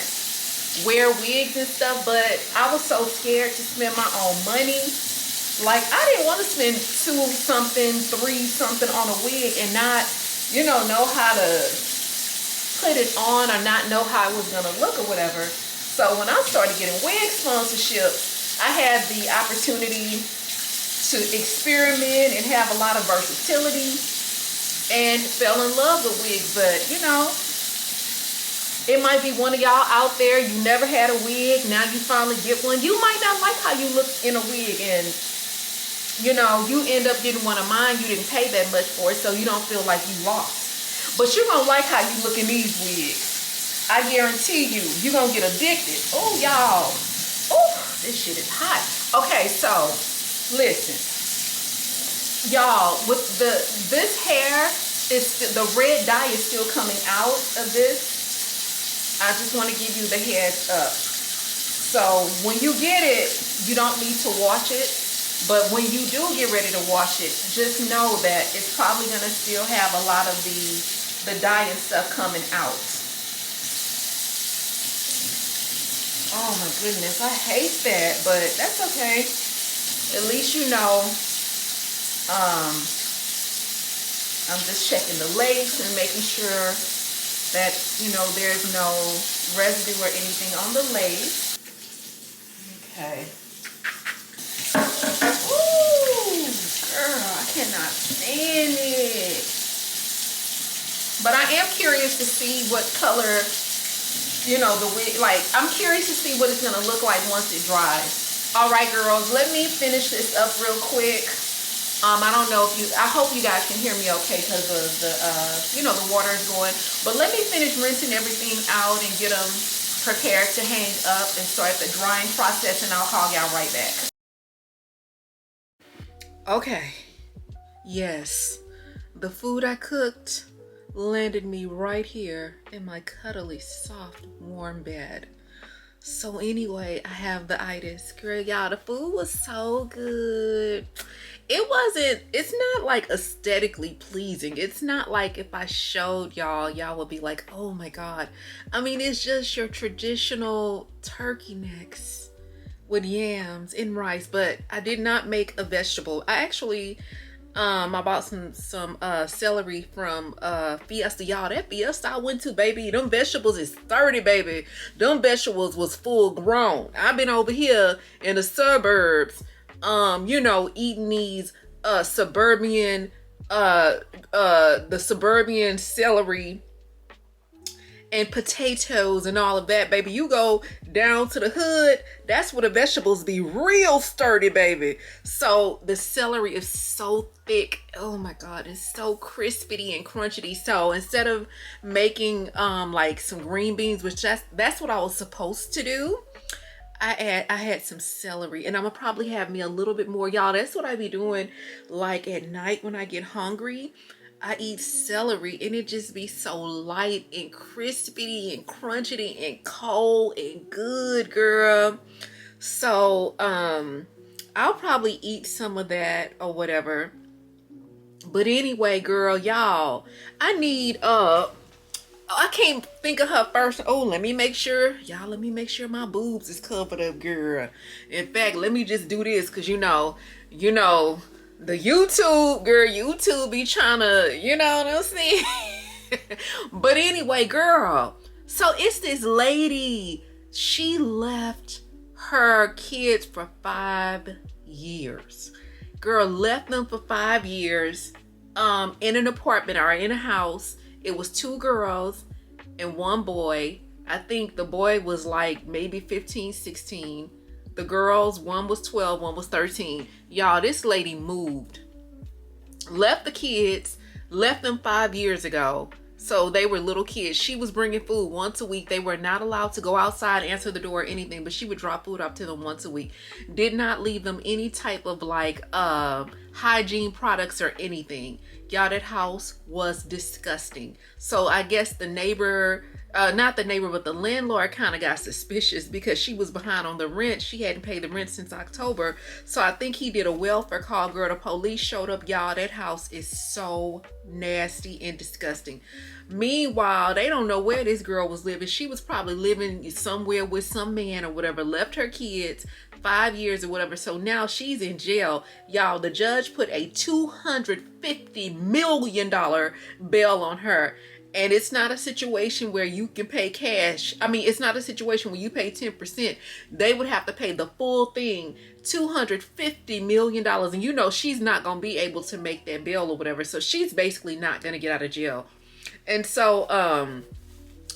wear wigs and stuff, but I was so scared to spend my own money. Like, I didn't want to spend $2 something, $3 something on a wig and not you know how to put it on or not know how it was gonna look or whatever. So when I started getting wig sponsorships, I had the opportunity to experiment and have a lot of versatility and fell in love with wigs. But you know, it might be one of y'all out there, you never had a wig, now you finally get one. You might not like how you look in a wig, and you know, you end up getting one of mine, you didn't pay that much for it, so you don't feel like you lost. But you're gonna like how you look in these wigs. I guarantee you, you're gonna get addicted. Oh, y'all. Oh, this shit is hot. Okay, so listen. Y'all, with this hair, the red dye is still coming out of this. I just want to give you the heads up. So when you get it, you don't need to wash it. But when you do get ready to wash it, just know that it's probably going to still have a lot of the dye and stuff coming out. Oh my goodness, I hate that, but that's okay. At least you know. I'm just checking the lace and making sure that, you know, there's no residue or anything on the lace. Okay. Ooh, girl, I cannot stand it. But I am curious to see what color, you know, the wig, like, I'm curious to see what it's gonna look like once it dries. All right, girls, let me finish this up real quick. I don't know if I hope you guys can hear me okay because of the, you know, the water is going. But let me finish rinsing everything out and get them prepared to hang up and start the drying process, and I'll call y'all right back. Okay, yes, the food I cooked landed me right here in my cuddly, soft, warm bed. So anyway, I have the itis. Girl, y'all, the food was so good. It's not like aesthetically pleasing. It's not like if I showed y'all would be like, oh my God. I mean, it's just your traditional turkey necks with yams and rice, but I did not make a vegetable. I actually, I bought some celery from Fiesta. Y'all, that Fiesta I went to, baby, them vegetables is 30, baby. Them vegetables was full grown. I've been over here in the suburbs, you know, eating these suburban celery and potatoes and all of that, baby. You go down to the hood, that's where the vegetables be real sturdy, baby. So the celery is so thick. Oh my God, it's so crispy and crunchy. So instead of making like some green beans, which that's what I was supposed to do, I had some celery, and I'm gonna probably have me a little bit more. Y'all, that's what I be doing like at night when I get hungry. I eat celery and it just be so light and crispy and crunchy and cold and good, girl. So I'll probably eat some of that or whatever. But anyway, girl, y'all, I need I can't think of her first. Oh, let me make sure, y'all, let me make sure my boobs is covered up, girl. In fact, let me just do this, because you know, the YouTube, girl, YouTube be trying to, you know what I'm saying? But anyway, girl, so it's this lady. She left her kids for 5 years. Girl, left them for 5 years in an apartment or in a house. It was 2 girls and 1 boy. I think the boy was like maybe 15, 16. The girls, one was 12, one was 13. Y'all, this lady moved. Left the kids, left them 5 years ago. So they were little kids. She was bringing food once a week. They were not allowed to go outside, answer the door or anything, but she would drop food up to them once a week. Did not leave them any type of like hygiene products or anything. Y'all, that house was disgusting. So I guess the neighbor, not the neighbor, but the landlord kind of got suspicious because she was behind on the rent. She hadn't paid the rent since October. So I think he did a welfare call. Girl, the police showed up. Y'all, that house is so nasty and disgusting. Meanwhile, they don't know where this girl was living. She was probably living somewhere with some man or whatever. Left her kids, 5 years or whatever. So now she's in jail. Y'all, the judge put a $250 million bail on her. And it's not a situation where you can pay cash. I mean, it's not a situation where you pay 10%. They would have to pay the full thing, $250 million. And you know, she's not going to be able to make that bail or whatever. So she's basically not going to get out of jail. And so,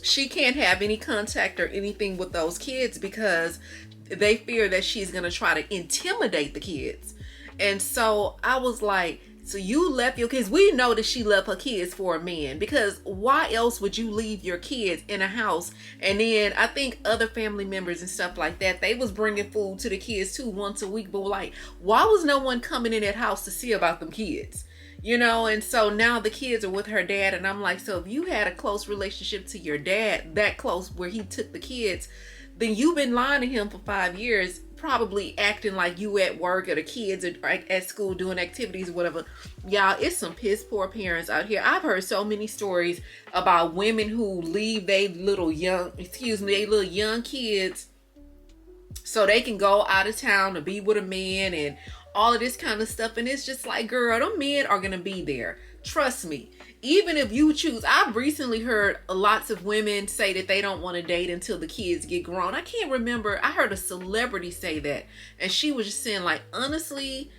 she can't have any contact or anything with those kids because they fear that she's going to try to intimidate the kids. And so I was like, so you left your kids. We know that she left her kids for a man, because why else would you leave your kids in a house? And then I think other family members and stuff like that, they was bringing food to the kids too once a week. But like, why was no one coming in that house to see about them kids? You know, and so now the kids are with her dad. And I'm like, so if you had a close relationship to your dad, that close where he took the kids, then you've been lying to him for 5 years, probably acting like you at work or the kids are at school doing activities or whatever. Y'all, it's some piss poor parents out here. I've heard so many stories about women who leave they little young kids so they can go out of town to be with a man and all of this kind of stuff. And it's just like, girl, them men are gonna be there. Trust me. Even if you choose, I've recently heard lots of women say that they don't want to date until the kids get grown. I can't remember. I heard a celebrity say that. And she was just saying, like, honestly,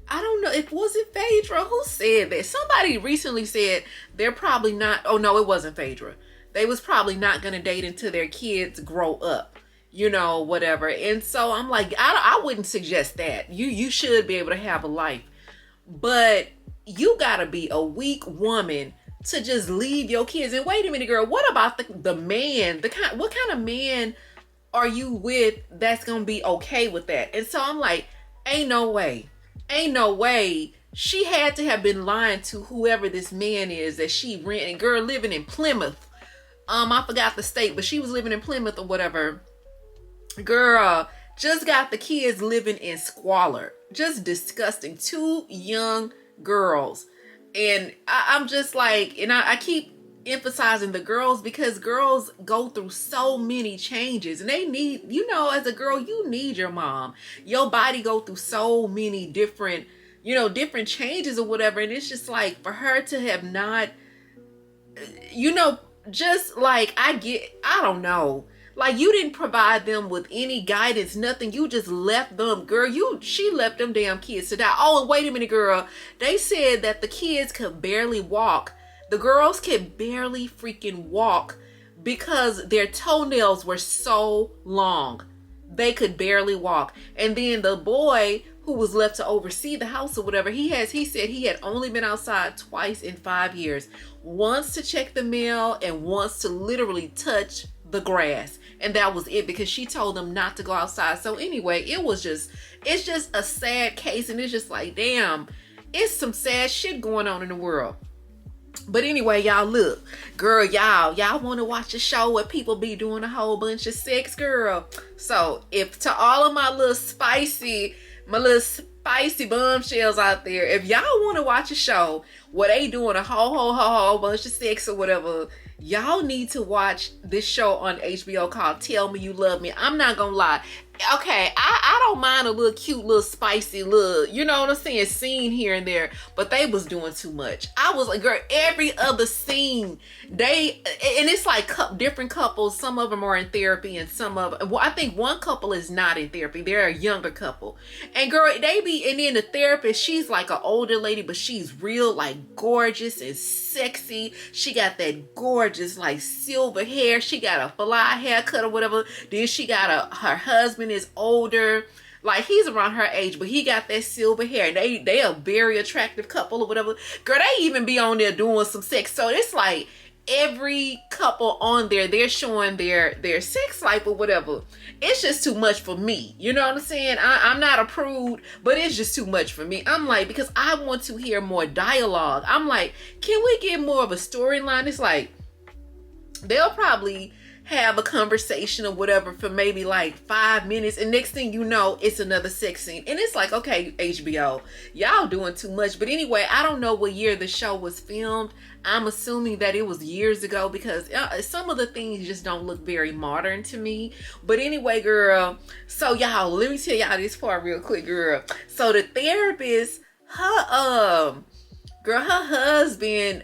I don't know. Was it Phaedra? Who said that? Somebody recently said they're probably not. Oh, no, it wasn't Phaedra. They was probably not going to date until their kids grow up. You know, whatever. And so I'm like, I wouldn't suggest that. You should be able to have a life. But you gotta be a weak woman to just leave your kids. And wait a minute, girl, what about the man? What kind of man are you with that's gonna be okay with that? And so I'm like, ain't no way. She had to have been lying to whoever this man is that she rented. Girl, living in Plymouth. I forgot the state, but she was living in Plymouth or whatever. Girl, just got the kids living in squalor. Just disgusting. 2 young girls. And I'm just like, and I keep emphasizing the girls because girls go through so many changes, and they need, you know, as a girl, you need your mom. Your body go through so many different, you know, different changes or whatever. And it's just like, for her to have not, you know, just like, I don't know. Like, you didn't provide them with any guidance, nothing. You just left them, girl. She left them damn kids to die. Oh, and wait a minute, girl. They said that the kids could barely walk. The girls could barely freaking walk because their toenails were so long. They could barely walk. And then the boy who was left to oversee the house or whatever, he said he had only been outside twice in 5 years. Once to check the mail and once to literally touch the grass, and that was it, because she told them not to go outside. So anyway, it's just a sad case, and it's just like, damn, it's some sad shit going on in the world. But anyway, y'all, look, girl, y'all want to watch a show where people be doing a whole bunch of sex, girl? So if to all of my little spicy bombshells out there, if y'all want to watch a show where they doing a whole bunch of sex or whatever, y'all need to watch this show on HBO called Tell Me You Love Me. I'm not gonna lie. Okay, I don't mind a little cute, little spicy, little, you know what I'm saying, scene here and there, but they was doing too much. I was like, girl, every other scene, and it's like different couples. Some of them are in therapy, and some of, well, I think one couple is not in therapy. They're a younger couple. And girl, and then the therapist, she's like an older lady, but she's real, like, gorgeous and sexy. She got that gorgeous, like, silver hair. She got a fly haircut or whatever. Then she got her husband is older, like he's around her age, but he got that silver hair. They a very attractive couple or whatever. Girl, they even be on there doing some sex. So it's like every couple on there, they're showing their sex life or whatever. It's just too much for me. You know what I'm saying? I'm not a prude, but it's just too much for me. I'm like, because I want to hear more dialogue. I'm like, can we get more of a storyline? It's like, they'll probably have a conversation or whatever for maybe like 5 minutes, and next thing you know, it's another sex scene. And it's like, okay, HBO, y'all doing too much. But anyway, I don't know what year the show was filmed. I'm assuming that it was years ago, because some of the things just don't look very modern to me. But anyway, girl, so y'all, let me tell y'all this part real quick, girl. So the therapist, her husband,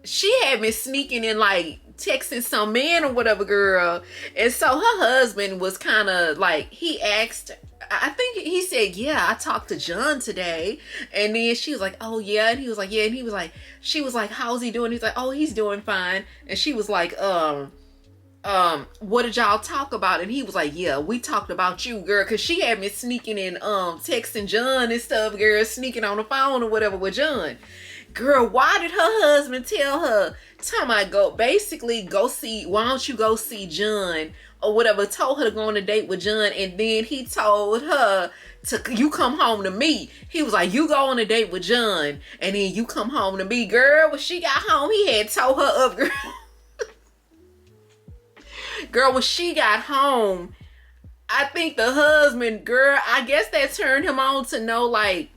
she had been sneaking in, like texting some man or whatever, girl. And so her husband was kind of like, he asked, I think he said, yeah, I talked to John today. And then she was like, oh yeah. And he was like, yeah. And he was like, she was like, how's he doing? He's like, oh, he's doing fine. And she was like, what did y'all talk about? And he was like, yeah, we talked about you, girl. Cause she had been sneaking in, texting John and stuff, girl, sneaking on the phone or whatever with John. Girl, why did her husband tell her, time I go see, why don't you go see John or whatever, told her to go on a date with John, and then he told her you come home to me. He was like, you go on a date with John, and then you come home to me. Girl, when she got home, he had told her up, girl. Girl, when she got home, I think the husband, girl, I guess that turned him on to know, like,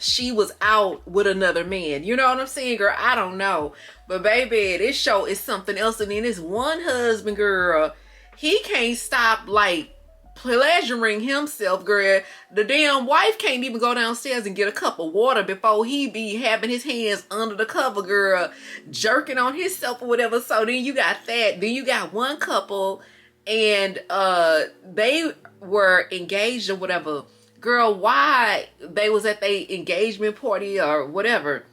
she was out with another man. You know what I'm saying, girl? I don't know. But baby, this show is something else. And then this one husband, girl, he can't stop, like, pleasuring himself, girl. The damn wife can't even go downstairs and get a cup of water before he be having his hands under the cover, girl, jerking on himself or whatever. So then you got that. Then you got one couple, and they were engaged or whatever. Girl, why they was at their engagement party or whatever.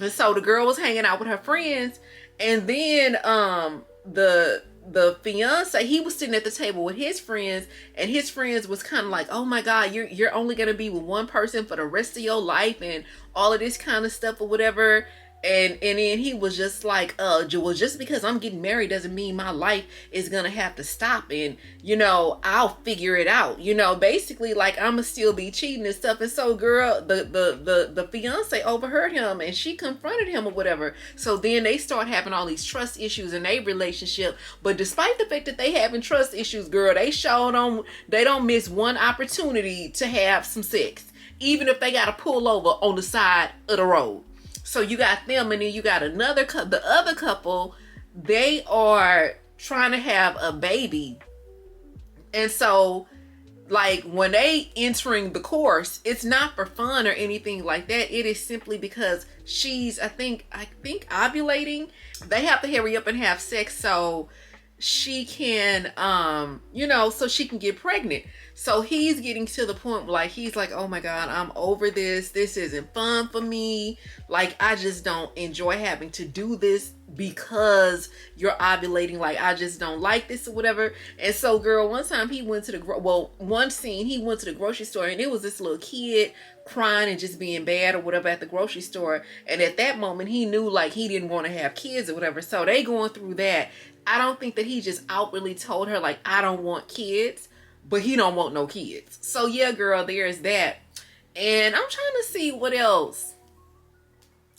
And so the girl was hanging out with her friends, and then the fiance, he was sitting at the table with his friends, and his friends was kind of like, oh my God, you're only gonna be with one person for the rest of your life and all of this kind of stuff or whatever. And then he was just like, well, just because I'm getting married doesn't mean my life is gonna have to stop, and you know, I'll figure it out, you know, basically like I'ma still be cheating and stuff. And so girl, the fiance overheard him, and she confronted him or whatever. So then they start having all these trust issues in their relationship. But despite the fact that they having trust issues, girl, they don't miss one opportunity to have some sex, even if they gotta pull over on the side of the road. So you got them, and then you got the other couple, they are trying to have a baby. And so, like, when they entering the course, it's not for fun or anything like that. It is simply because she's, I think ovulating. They have to hurry up and have sex so she can, so she can get pregnant. So he's getting to the point where, like, he's like, oh my God, I'm over this. This isn't fun for me. Like, I just don't enjoy having to do this because you're ovulating. Like, I just don't like this or whatever. And so, girl, one time he went to one scene, he went to the grocery store, and it was this little kid crying and just being bad or whatever at the grocery store. And at that moment, he knew, like, he didn't want to have kids or whatever. So they going through that. I don't think that he just outwardly told her, like, I don't want kids, but he don't want no kids. So yeah, girl, there's that. And I'm trying to see what else.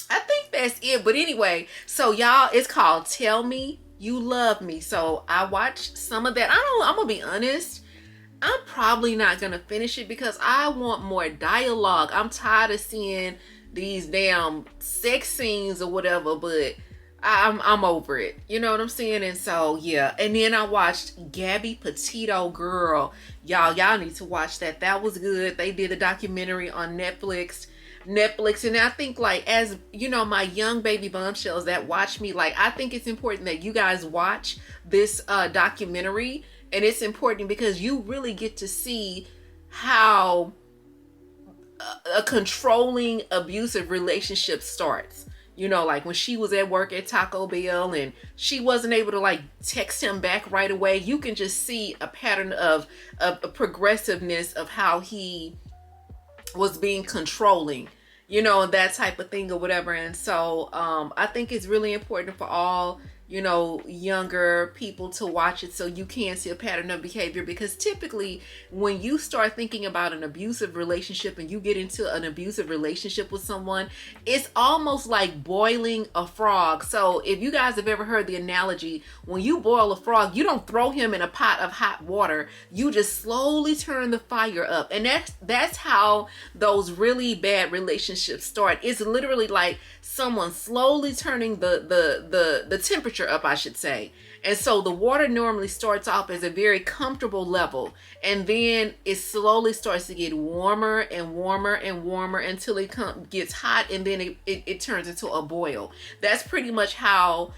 I think that's it. But anyway, so y'all, it's called Tell Me You Love Me. So I watched some of that. I'm gonna be honest, I'm probably not gonna finish it because I want more dialogue. I'm tired of seeing these damn sex scenes or whatever, but I'm over it. You know what I'm saying? And so, yeah. And then I watched Gabby Petito, girl. Y'all need to watch that. That was good. They did a documentary on Netflix. And I think, like, as you know, my young baby bombshells that watch me, like, I think it's important that you guys watch this documentary. And it's important because you really get to see how a controlling, abusive relationship starts. You know, like when she was at work at Taco Bell and she wasn't able to, like, text him back right away. You can just see a pattern of a progressiveness of how he was being controlling, you know, and that type of thing or whatever. And so I think it's really important for all you know, younger people to watch it so you can see a pattern of behavior. Because typically when you start thinking about an abusive relationship and you get into an abusive relationship with someone, it's almost like boiling a frog. So if you guys have ever heard the analogy, when you boil a frog, you don't throw him in a pot of hot water, you just slowly turn the fire up. And that's how those really bad relationships start. It's literally like someone slowly turning the temperature up, I should say. And so the water normally starts off as a very comfortable level, and then it slowly starts to get warmer and warmer and warmer until it gets hot, and then it turns into a boil. That's pretty much how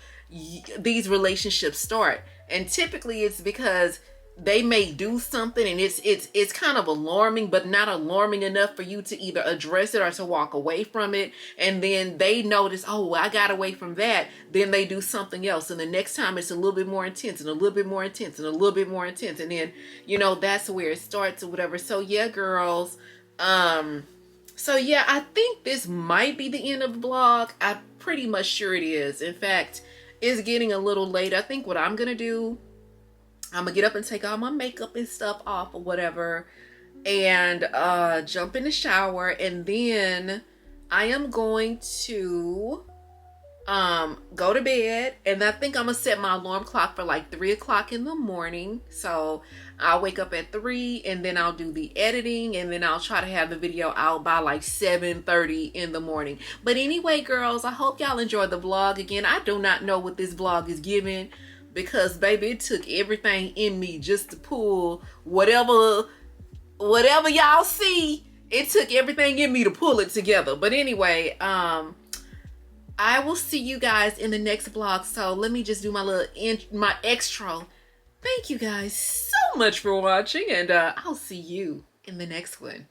these relationships start. And typically it's because they may do something and it's kind of alarming, but not alarming enough for you to either address it or to walk away from it. And then they notice, oh, well, I got away from that. Then they do something else, and the next time it's a little bit more intense and a little bit more intense and a little bit more intense, and then, you know, that's where it starts or whatever. So yeah, girls, so yeah, I think this might be the end of the vlog. I'm pretty much sure it is. In fact, it's getting a little late. I think what I'm gonna do, I'm gonna get up and take all my makeup and stuff off or whatever, and jump in the shower, and then I am going to go to bed. And I think I'm gonna set my alarm clock for like 3 o'clock in the morning. So I'll wake up at 3, and then I'll do the editing, and then I'll try to have the video out by like 7:30 in the morning. But anyway, girls, I hope y'all enjoyed the vlog. Again, I do not know what this vlog is giving, because baby, it took everything in me just to pull whatever y'all see. It took everything in me to pull it together. But anyway, I will see you guys in the next vlog. So let me just do my little my extra. Thank you guys so much for watching, and I'll see you in the next one.